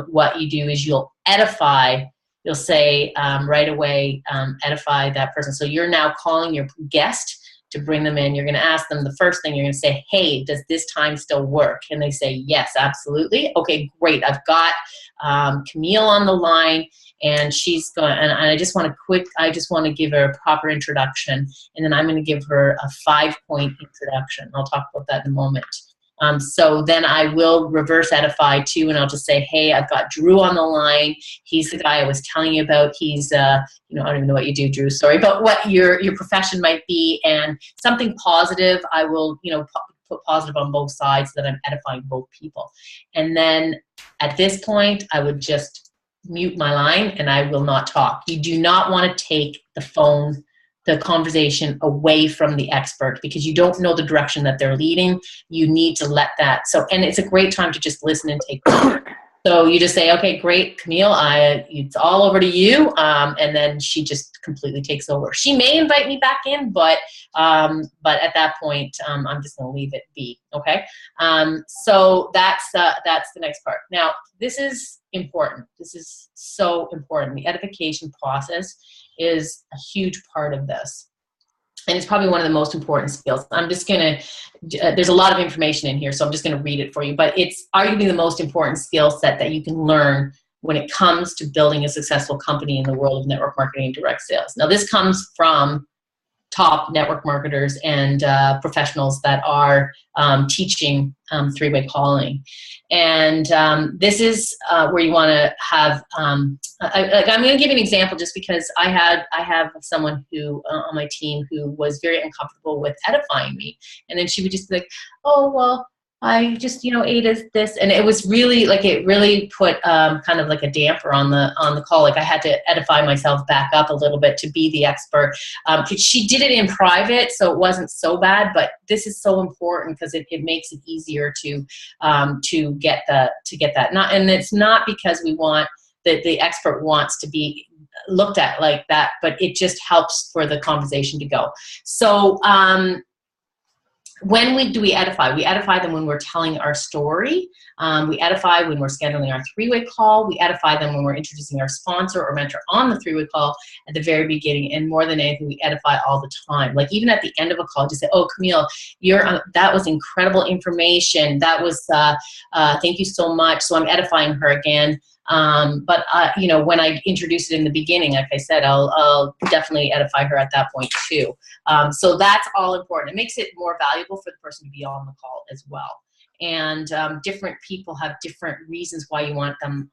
what you do is you'll edify. You'll say right away, edify that person. So you're now calling your guest to bring them in. You're going to ask them, the first thing you're going to say, hey, does this time still work? And they say, yes, absolutely. Okay, great. I've got Camille on the line, and she's going, and I just want to give her a proper introduction, and then I'm going to give her a 5-point introduction. I'll talk about that in a moment. So then I will reverse edify too, and I'll just say, hey, I've got Drew on the line. He's the guy I was telling you about. He's, I don't even know what you do, Drew, sorry, but what your profession might be, and something positive. I will, put positive on both sides, so that I'm edifying both people. And then at this point, I would just mute my line, and I will not talk. You do not want to take the conversation away from the expert, because you don't know the direction that they're leading. You need to let that. So, and it's a great time to just listen and take notes. So you just say, okay, great, Camille, it's all over to you. And then she just completely takes over. She may invite me back in, but at that point, I'm just going to leave it be. Okay. So that's the next part. Now, this is important. This is so important. The edification process is a huge part of this. And it's probably one of the most important skills. I'm just going to, there's a lot of information in here, so I'm just going to read it for you. But it's arguably the most important skill set that you can learn when it comes to building a successful company in the world of network marketing and direct sales. Now, this comes from top network marketers and professionals that are teaching three-way calling. And this is where you want to have, I'm going to give you an example just because I have someone who on my team who was very uncomfortable with edifying me. And then she would just be like, oh, well, I just, ate this. And it was really like, it really put kind of like a damper on the call. Like I had to edify myself back up a little bit to be the expert. She did it in private, so it wasn't so bad, but this is so important because it makes it easier to get that. And it's not because we want that the expert wants to be looked at like that, but it just helps for the conversation to go. So, when do we edify? We edify them when we're telling our story. We edify when we're scheduling our three-way call. We edify them when we're introducing our sponsor or mentor on the three-way call at the very beginning. And more than anything, we edify all the time. Like even at the end of a call, just say, oh, Camille, that was incredible information. That was, thank you so much. So I'm edifying her again. But when I introduce it in the beginning, like I said, I'll definitely edify her at that point too. So that's all important. It makes it more valuable for the person to be on the call as well. And different people have different reasons why you want them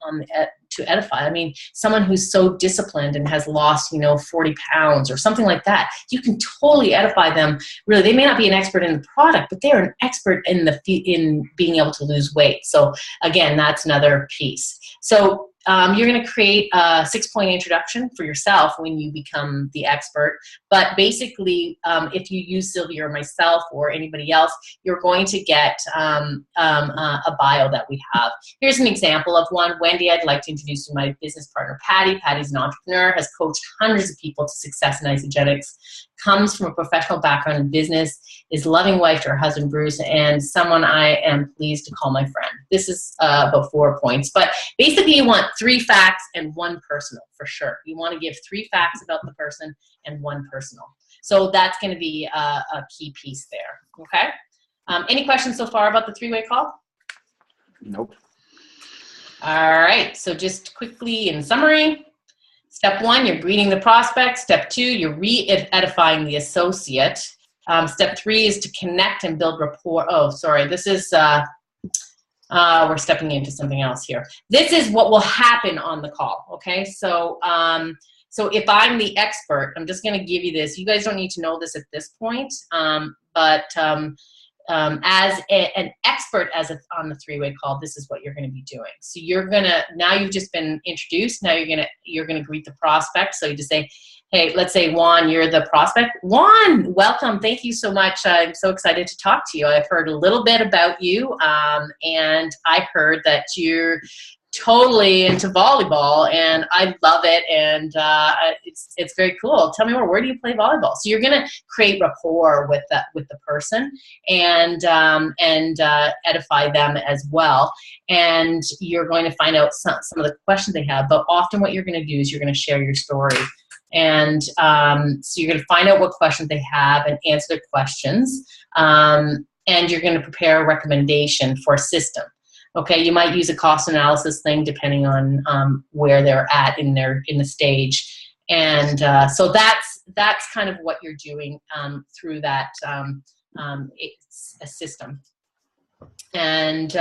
to edify. I mean, someone who's so disciplined and has lost, 40 pounds or something like that, you can totally edify them. Really, they may not be an expert in the product, but they're an expert in being able to lose weight. So again, that's another piece. So you're going to create a 6-point introduction for yourself when you become the expert. But basically, if you use Sylvia or myself or anybody else, you're going to get a bio that we have. Here's an example of one. Wendy, I'd like to introduce you to my business partner, Patty. Patty's an entrepreneur, has coached hundreds of people to success in Isagenix, comes from a professional background in business, is a loving wife to her husband, Bruce, and someone I am pleased to call my friend. This is about 4 points. But basically, you want 3 facts and 1 personal, for sure. You want to give 3 facts about the person and 1 personal. So that's going to be a key piece there, okay? Any questions so far about the three-way call? Nope. All right, so just quickly in summary. Step 1, you're greeting the prospect. Step 2, you're re-edifying the associate. Step 3 is to connect and build rapport. Oh, sorry, this is, we're stepping into something else here. This is what will happen on the call, okay? So, so if I'm the expert, I'm just gonna give you this. You guys don't need to know this at this point, but as an expert on the three-way call, this is what you're going to be doing. So you're gonna, now you've just been introduced. Now you're gonna greet the prospect. So you just say, hey, let's say Juan, you're the prospect. Juan, welcome. Thank you so much. I'm so excited to talk to you. I've heard a little bit about you, and I heard that you're totally into volleyball, and I love it, and it's very cool. Tell me more. Where do you play volleyball? So you're going to create rapport with the person, and edify them as well. And you're going to find out some of the questions they have. But often, what you're going to do is you're going to share your story, and so you're going to find out what questions they have and answer their questions, and you're going to prepare a recommendation for a system. Okay, you might use a cost analysis thing depending on where they're at in the stage, and so that's kind of what you're doing through that it's a system. And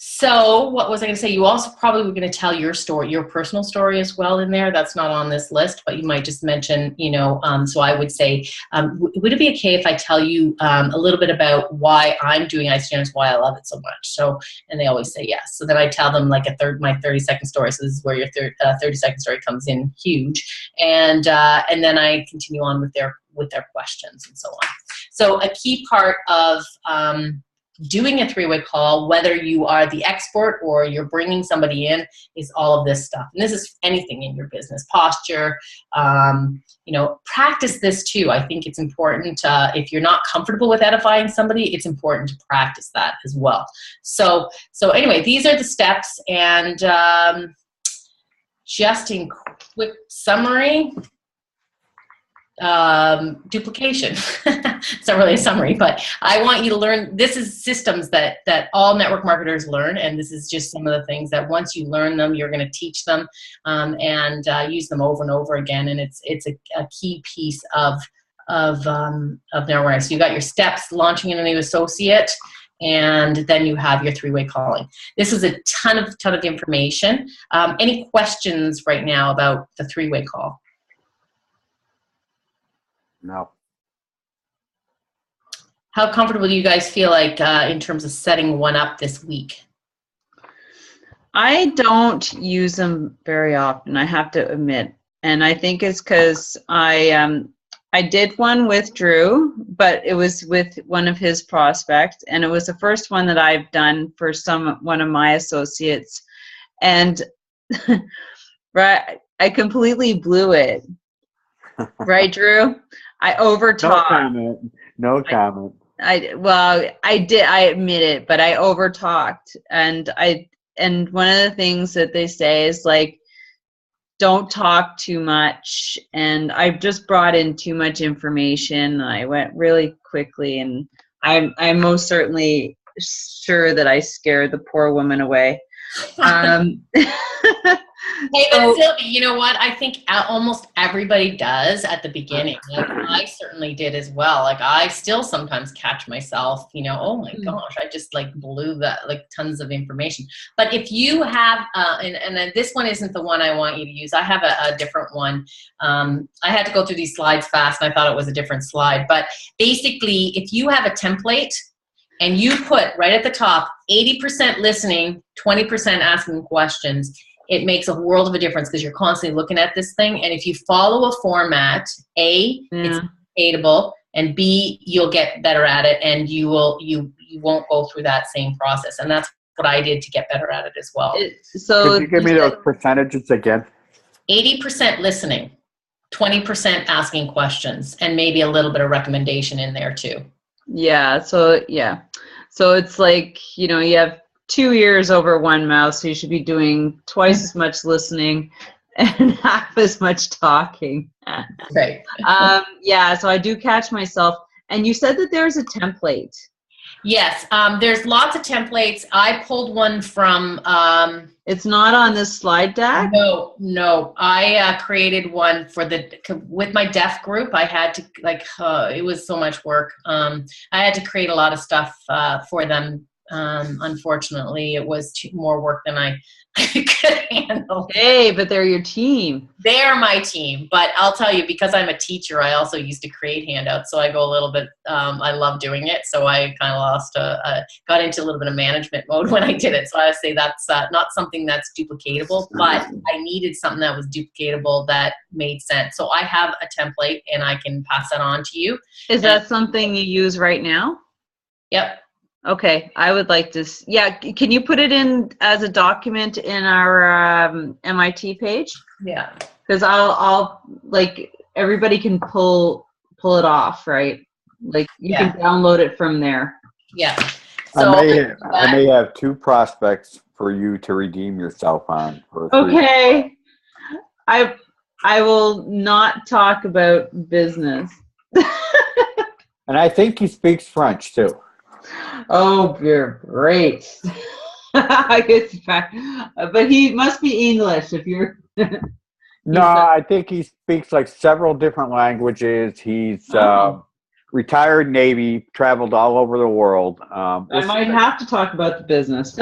so what was I going to say? You also probably were going to tell your story, your personal story as well in there. That's not on this list, but you might just mention, so I would say, would it be okay if I tell you a little bit about why I'm doing Isagenix, why I love it so much? So, and they always say yes. So then I tell them like my 30-second story. So this is where your 30-second story comes in huge. And then I continue on with their questions and so on. So a key part of doing a three-way call, whether you are the expert or you're bringing somebody in, is all of this stuff. And this is anything in your business, posture, practice this too. I think it's important. If you're not comfortable with edifying somebody, it's important to practice that as well. So anyway, these are the steps, and just in quick summary, duplication. It's not really a summary, but I want you to learn. This is systems that all network marketers learn, and this is just some of the things that once you learn them, you're going to teach them and use them over and over again. And it's a key piece of awareness. So you got your steps, launching in a new associate, and then you have your three-way calling. This is a ton of information. Any questions right now about the three-way call? No. How comfortable do you guys feel like in terms of setting one up this week? I don't use them very often, I have to admit. And I think it's because I did one with Drew, but it was with one of his prospects, and it was the first one that I've done for one of my associates. And right, I completely blew it. Right, Drew? I overtalked. No comment. I did. I admit it, but I overtalked, and one of the things that they say is like, don't talk too much. And I just brought in too much information. I went really quickly, and I'm most certainly sure that I scared the poor woman away. Hey, but Sylvie, you know what? I think almost everybody does at the beginning. Like I certainly did as well. Like I still sometimes catch myself, oh my gosh, I just like blew that, like tons of information. But if you have, and this one isn't the one I want you to use. I have a different one. I had to go through these slides fast, and I thought it was a different slide. But basically, if you have a template and you put right at the top, 80% listening, 20% asking questions, it makes a world of a difference because you're constantly looking at this thing. And if you follow a format, it's repeatable, and B, you'll get better at it, and you won't go through that same process. And that's what I did to get better at it as well. So could you give me those percentages again? 80% listening, 20% asking questions, and maybe a little bit of recommendation in there too. Yeah. So it's like, you have 2 ears over one mouth, so you should be doing twice as much listening and half as much talking. Right. So I do catch myself. And you said that there's a template. Yes, there's lots of templates. I pulled one from... it's not on this slide deck? No. I created one with my deaf group. I had to, it was so much work. I had to create a lot of stuff for them. Unfortunately, it was more work than I could handle. Hey, but they're your team. They're my team. But I'll tell you, because I'm a teacher, I also used to create handouts. So I go a little bit, I love doing it. So I kind of got into a little bit of management mode when I did it. So I say that's not something that's duplicatable, but I needed something that was duplicatable that made sense. So I have a template, and I can pass that on to you. Is that something you use right now? Yep. Okay, I would like to. Can you put it in as a document in our MIT page? Yeah. Because I'll like everybody can pull it off, right? Like you can download it from there. Yeah. So I may have 2 prospects for you to redeem yourself on. Okay. I will not talk about business. And I think he speaks French too. Oh, you're great. I guess, but he must be English if you're. No, I think he speaks like several different languages. He's retired Navy, traveled all over the world. I might have to talk about the business.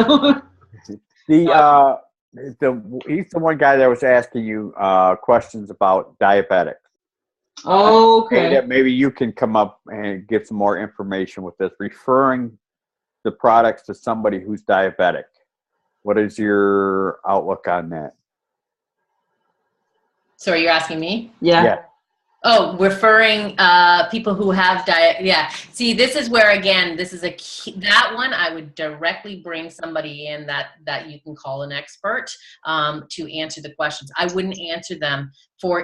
He's the one guy that was asking you questions about diabetics. Oh, okay. That maybe you can come up and give some more information with this, referring the products to somebody who's diabetic. What is your outlook on that? So are you asking me? Yeah. Oh, referring people who have diet. Yeah. See, this is where, again, this is a key. That one, I would directly bring somebody in that you can call an expert to answer the questions. I wouldn't answer them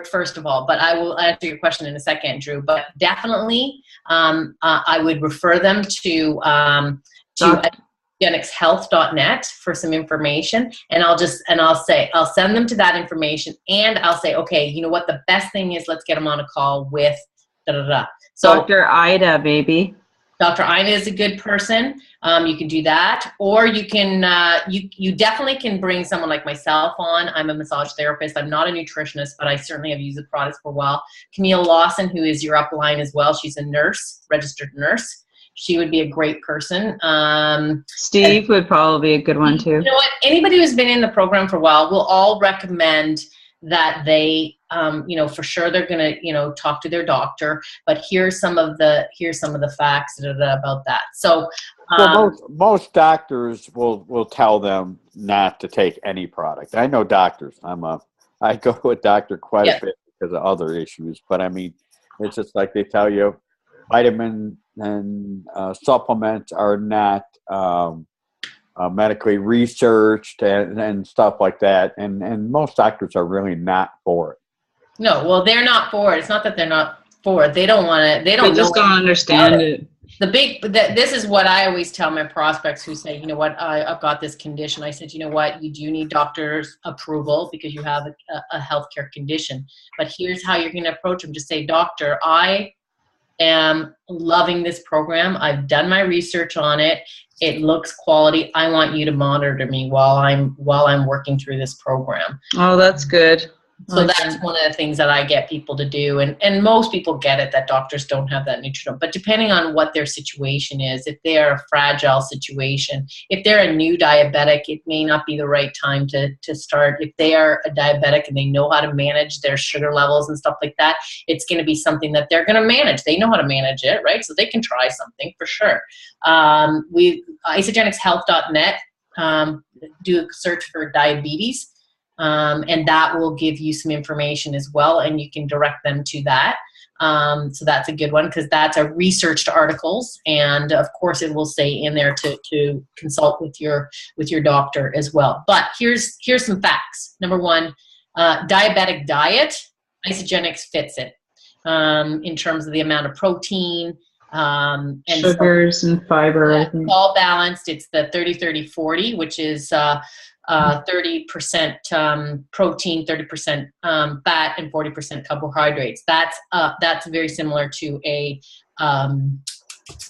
first of all, but I will answer your question in a second, Drew. But definitely, I would refer them to isagenixhealth.net for some information, and I'll send them to that information, and I'll say, okay, you know what, the best thing is, let's get them on a call with so Dr. Ida, maybe. Dr. Ina is a good person. You can do that, or you can you definitely can bring someone like myself on. I'm a massage therapist. I'm not a nutritionist, but I certainly have used the products for a while. Camille Lawson, who is your upline as well, she's a nurse, registered nurse. She would be a great person. Steve would probably be a good one too. You know what? Anybody who's been in the program for a while will all recommend that they, for sure they're going to, talk to their doctor. But here's some of the facts about that. So, well, most doctors will tell them not to take any product. I know doctors. I go to a doctor quite a bit because of other issues. But I mean, it's just like they tell you, vitamin and supplements are not medically researched and stuff like that, and most doctors are really not for it. No, well, they're not for it. It's not that they're not for it. They don't want to. They just don't understand it. This is what I always tell my prospects who say, you know what, I've got this condition. I said, you know what, you do need doctor's approval because you have a healthcare condition. But here's how you're going to approach them. Just say, doctor, I am loving this program. I've done my research on it. It looks quality. I want you to monitor me while I'm working through this program. Oh, that's good. So that's one of the things that I get people to do. And most people get it that doctors don't have that nutrition. But depending on what their situation is, if they are a fragile situation, if they're a new diabetic, it may not be the right time to start. If they are a diabetic and they know how to manage their sugar levels and stuff like that, it's going to be something that they're going to manage. They know how to manage it, right? So they can try something for sure. Isagenixhealth.net, do a search for diabetes. And that will give you some information as well, and you can direct them to that. So that's a good one because that's a researched articles, and of course it will say in there to consult with your doctor as well. But here's some facts. Number one, diabetic diet, Isagenix fits it in terms of the amount of protein. And sugars and fiber. Yeah, it's all balanced. It's the 30-30-40, which is 30% protein, 30% fat, and 40% carbohydrates. That's very similar to a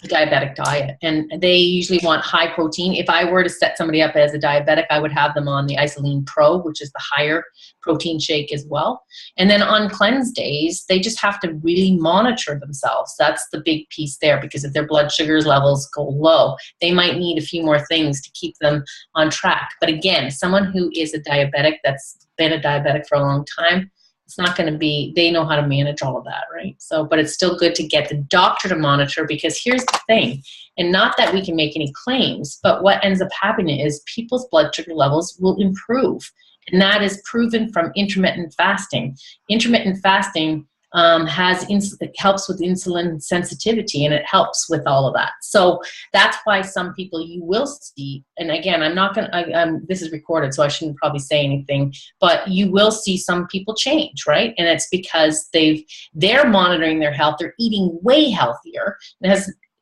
diabetic diet, and they usually want high protein. If I were to set somebody up as a diabetic, I would have them on the Isoline Pro, which is the higher protein shake as well. And then on cleanse days, they just have to really monitor themselves. That's the big piece there, because if their blood sugar levels go low, they might need a few more things to keep them on track. But again, someone who is a diabetic that's been a diabetic for a long time, it's not going to be, they know how to manage all of that, right? So, but it's still good to get the doctor to monitor, because here's the thing, and not that we can make any claims, but what ends up happening is people's blood sugar levels will improve. And that is proven from intermittent fasting. Intermittent fasting it helps with insulin sensitivity, and it helps with all of that. So that's why some people you will see, and again, I'm not going to, this is recorded, so I shouldn't probably say anything, but you will see some people change, right? And it's because they're monitoring their health, they're eating way healthier.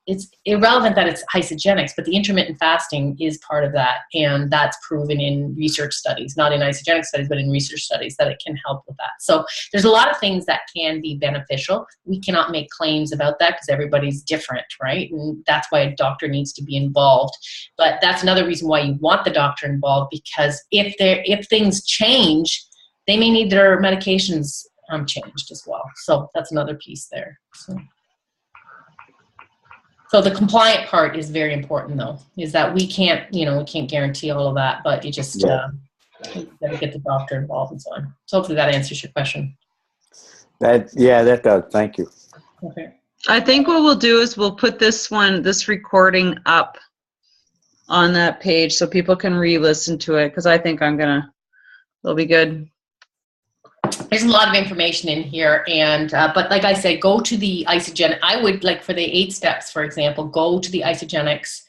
It's irrelevant that it's Isagenix, but the intermittent fasting is part of that, and that's proven in research studies, not in Isagenix studies, but in research studies, that it can help with that. So there's a lot of things that can be beneficial. We cannot make claims about that because everybody's different, right? And that's why a doctor needs to be involved. But that's another reason why you want the doctor involved, because if things change, they may need their medications changed as well. So that's another piece there. So the compliant part is very important, though, is that we can't guarantee all of that, but you just gotta get the doctor involved and so on. So hopefully that answers your question. That does. Thank you. Okay. I think what we'll do is we'll put this recording up on that page so people can re-listen to it, because I think it'll be good. There's a lot of information in here, and but like I said, go to the Isagenix. I would, like, for the 8 steps, for example, go to the Isagenix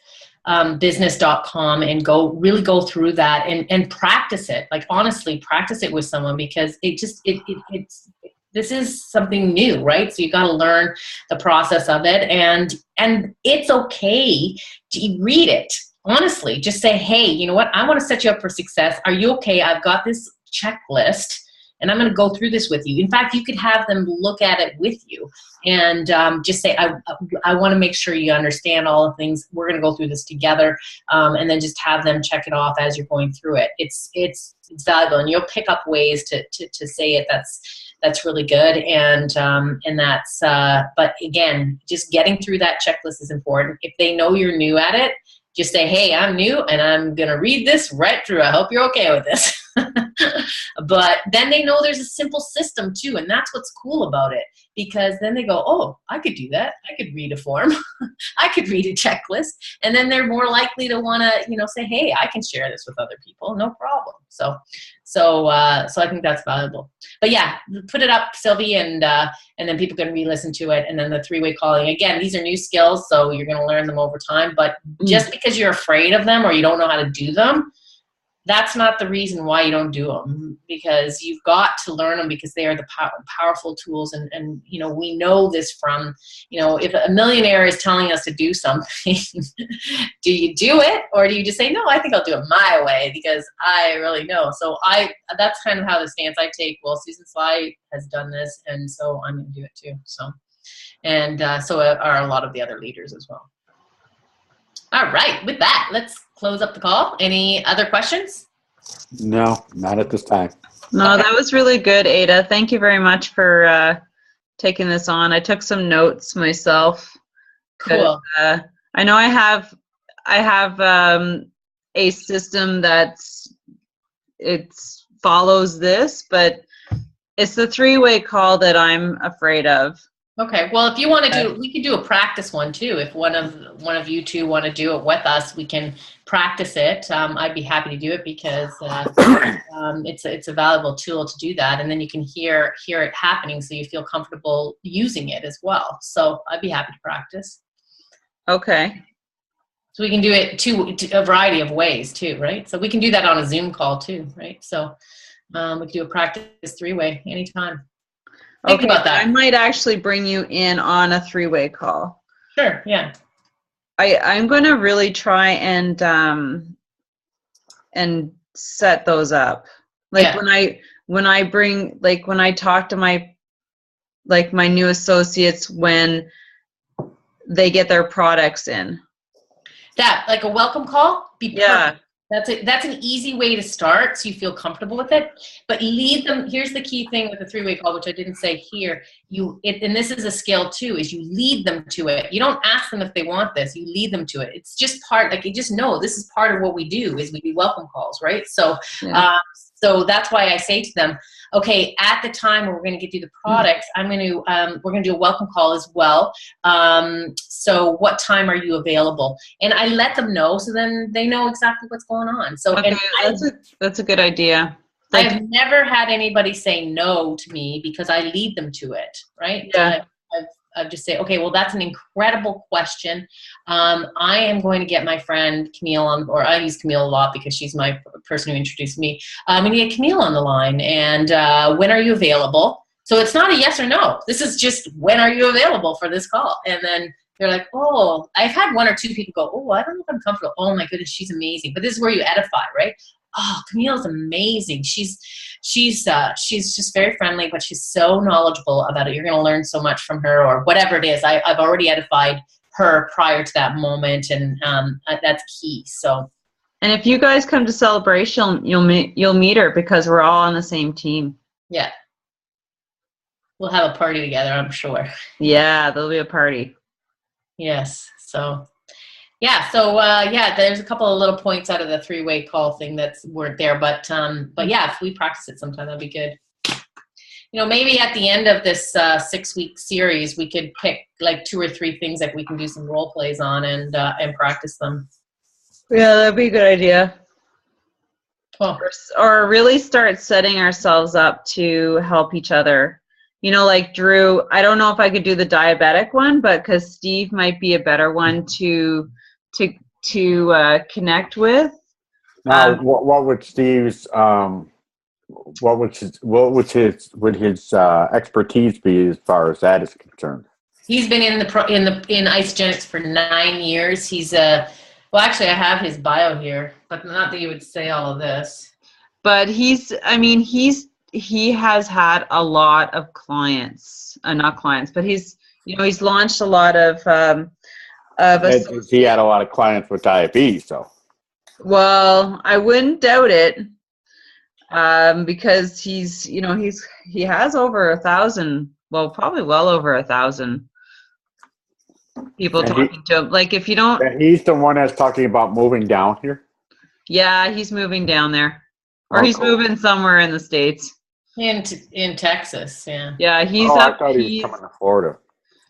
business.com and really go through that and practice it. Like, honestly, practice it with someone, because it's this is something new, right? So you got to learn the process of it, and it's okay to read it. Honestly, just say, hey, you know what? I want to set you up for success. Are you okay? I've got this checklist. and I'm going to go through this with you. In fact, you could have them look at it with you and just say, I want to make sure you understand all the things. We're going to go through this together, and then just have them check it off as you're going through it. It's valuable, and you'll pick up ways to say it. That's really good, and that's. But again, just getting through that checklist is important. If they know you're new at it, just say, hey, I'm new, and I'm going to read this right through. I hope you're okay with this. But then they know there's a simple system, too, and that's what's cool about it, because then they go, oh, I could do that. I could read a form. I could read a checklist, and then they're more likely to want to, say, hey, I can share this with other people. No problem. So I think that's valuable. But yeah, put it up, Sylvie, and then people can re-listen to it. And then the three-way calling. Again, these are new skills, so you're going to learn them over time. But just because you're afraid of them or you don't know how to do them, that's not the reason why you don't do them, because you've got to learn them, because they are the powerful tools. And we know this from, if a millionaire is telling us to do something, do you do it, or do you just say, no, I think I'll do it my way because I really know? So that's kind of how the stance I take. Well, Susan Sly has done this, and so I'm going to do it too. So are a lot of the other leaders as well. All right, with that, let's close up the call. Any other questions? No, not at this time. No, Okay. that was really good, Ada. Thank you very much for taking this on. I took some notes myself. Cool. I know I have a system it follows this, but it's the three-way call that I'm afraid of. Okay. Well, if you want to do, we could do a practice one too. If one of you two want to do it with us, we can practice it. I'd be happy to do it, because it's a valuable tool to do that, and then you can hear it happening, so you feel comfortable using it as well. So I'd be happy to practice. Okay. So we can do it a variety of ways too, right? So we can do that on a Zoom call too, right? So we can do a practice three-way anytime. Think about that. I might actually bring you in on a three-way call. Sure, yeah. I'm going to really try and set those up. Like when I talk to my new associates when they get their products in. That, like a welcome call? Yeah. Perfect. That's an easy way to start, so you feel comfortable with it. But lead them. Here's the key thing with the three-way call, which I didn't say here. And this is a skill too, is you lead them to it. You don't ask them if they want this. You lead them to it. It's just part. Like, you just know this is part of what we do. Is we do welcome calls, right? So, so that's why I say to them, okay, at the time where we're going to get you the products, we're going to do a welcome call as well. So what time are you available? And I let them know, so then they know exactly what's going on. So okay, that's a good idea. I've never had anybody say no to me, because I lead them to it, right? Yeah. I've just say, okay, well, that's an incredible question. I am going to get my friend Camille on, or I use Camille a lot because she's my person who introduced me. I'm going to get Camille on the line, and when are you available? So it's not a yes or no. This is just, when are you available for this call? And then they're like, oh, I've had one or two people go, oh, I don't know if I'm comfortable. Oh my goodness, she's amazing. But this is where you edify, right? Oh, Camille's amazing. She's just very friendly, but she's so knowledgeable about it. You're going to learn so much from her, or whatever it is. I've already edified her prior to that moment, and that's key. So, and if you guys come to Celebration, you'll meet her, because we're all on the same team. Yeah, we'll have a party together, I'm sure. Yeah, there'll be a party. Yes. So. Yeah, so there's a couple of little points out of the three-way call thing that weren't there, but yeah, if we practice it sometime, that'd be good. Maybe at the end of this 6-week series, we could pick like 2 or 3 things that we can do some role plays on and practice them. Yeah, that'd be a good idea. Cool. Or really start setting ourselves up to help each other. Like Drew, I don't know if I could do the diabetic one, but because Steve might be a better one to connect with. Now, what would Steve's would his expertise be as far as that is concerned? He's been in Isagenix for 9 years. He's well, actually, I have his bio here, but not that you would say all of this. But he's he has had a lot of clients, not clients, but he's launched a lot of He had a lot of clients with diabetes, so. Well, I wouldn't doubt it, because he has over 1,000, well, probably well over 1,000 people talking to him. Like, if you don't, And he's the one that's talking about moving down here. yeah, he's moving down there, or Oh, he's cool. moving somewhere in the States. In Texas, yeah. Yeah, he's I up. thought he was coming to Florida.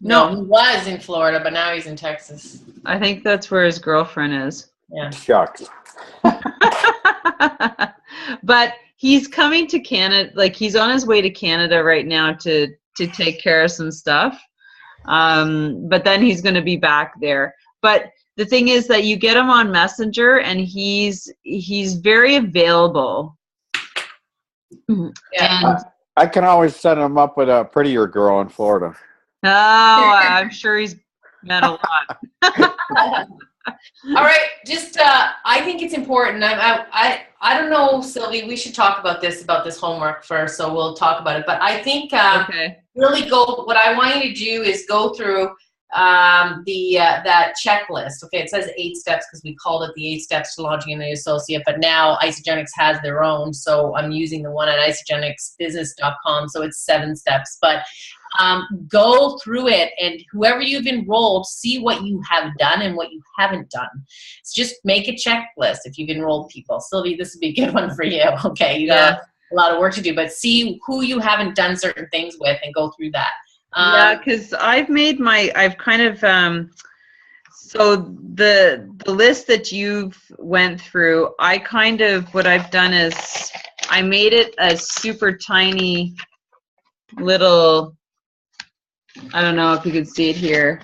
No, he was in Florida, but now he's in Texas. I think that's where his girlfriend is. Yeah. Shucks. But he's coming to Canada. Like, he's on his way to Canada right now to take care of some stuff. But then he's going to be back there. But the thing is that you get him on Messenger, and he's very available. Yeah. And, I can always set him up with a prettier girl in Florida. oh, I'm sure he's met a lot. All right, just I think it's important. I don't know, Sylvie. We should talk about this homework first, so we'll talk about it. But I think Okay. really what I want you to do is go through that checklist. Okay, it says 8 steps because we called it the 8 steps to launching a new associate, but now Isagenix has their own, so I'm using the one at isagenixbusiness.com, so it's 7 steps. But go through it, and whoever you've enrolled, see what you have done and what you haven't done. So just make a checklist if you've enrolled people. Sylvie, this would be a good one for you. Okay, you got a lot of work to do, but see who you haven't done certain things with and go through that. Yeah, because I've kind of, so the list that you've went through, what I've done is I made it a super tiny little, I don't know if you can see it here.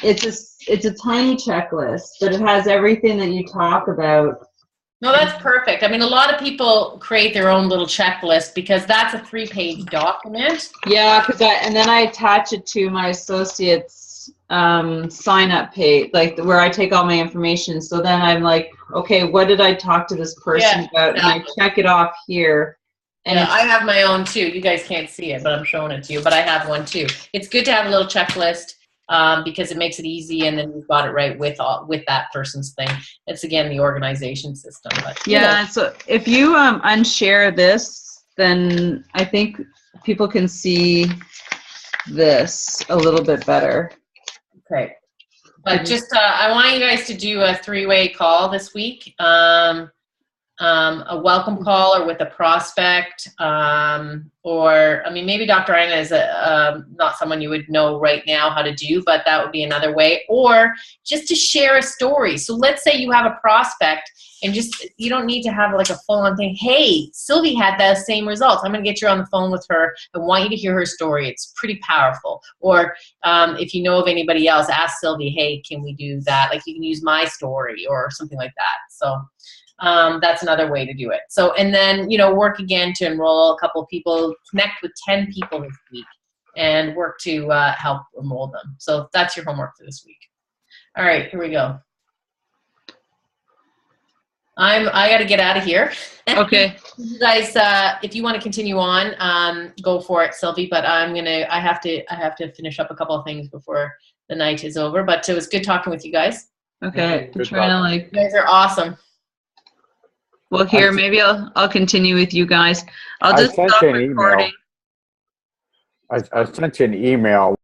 It's a tiny checklist, but it has everything that you talk about. No, that's perfect. I mean, a lot of people create their own little checklist because that's a 3-page document. Yeah, and then I attach it to my associates sign up page, like where I take all my information. So then I'm like, okay, what did I talk to this person about? Exactly. And I check it off here. And I have my own too. You guys can't see it, but I'm showing it to you. But I have one too. It's good to have a little checklist because it makes it easy, and then you've got it right with that person's thing. It's again the organization system. But yeah, so if you unshare this, then I think people can see this a little bit better. Okay. But just I want you guys to do a 3-way call this week. A welcome call or with a prospect, or I mean, maybe Dr. Ina is not someone you would know right now how to do, but that would be another way. Or just to share a story. So let's say you have a prospect, and you don't need to have like a full-on thing. Hey, Sylvie had the same results. I'm going to get you on the phone with her. I want you to hear her story. It's pretty powerful. Or if you know of anybody else, ask Sylvie, hey, can we do that? Like, you can use my story or something like that. So that's another way to do it. So, and then, work again to enroll a couple of people, connect with 10 people this week, and work to help enroll them. So that's your homework for this week. All right, here we go. I got to get out of here. Okay. You guys, if you want to continue on, go for it, Sylvie. But I have to finish up a couple of things before the night is over. But it was good talking with you guys. Okay. Good Trying to You guys are awesome. Well, here, maybe I'll continue with you guys. I'll just sent stop you an email. recording. I sent you an email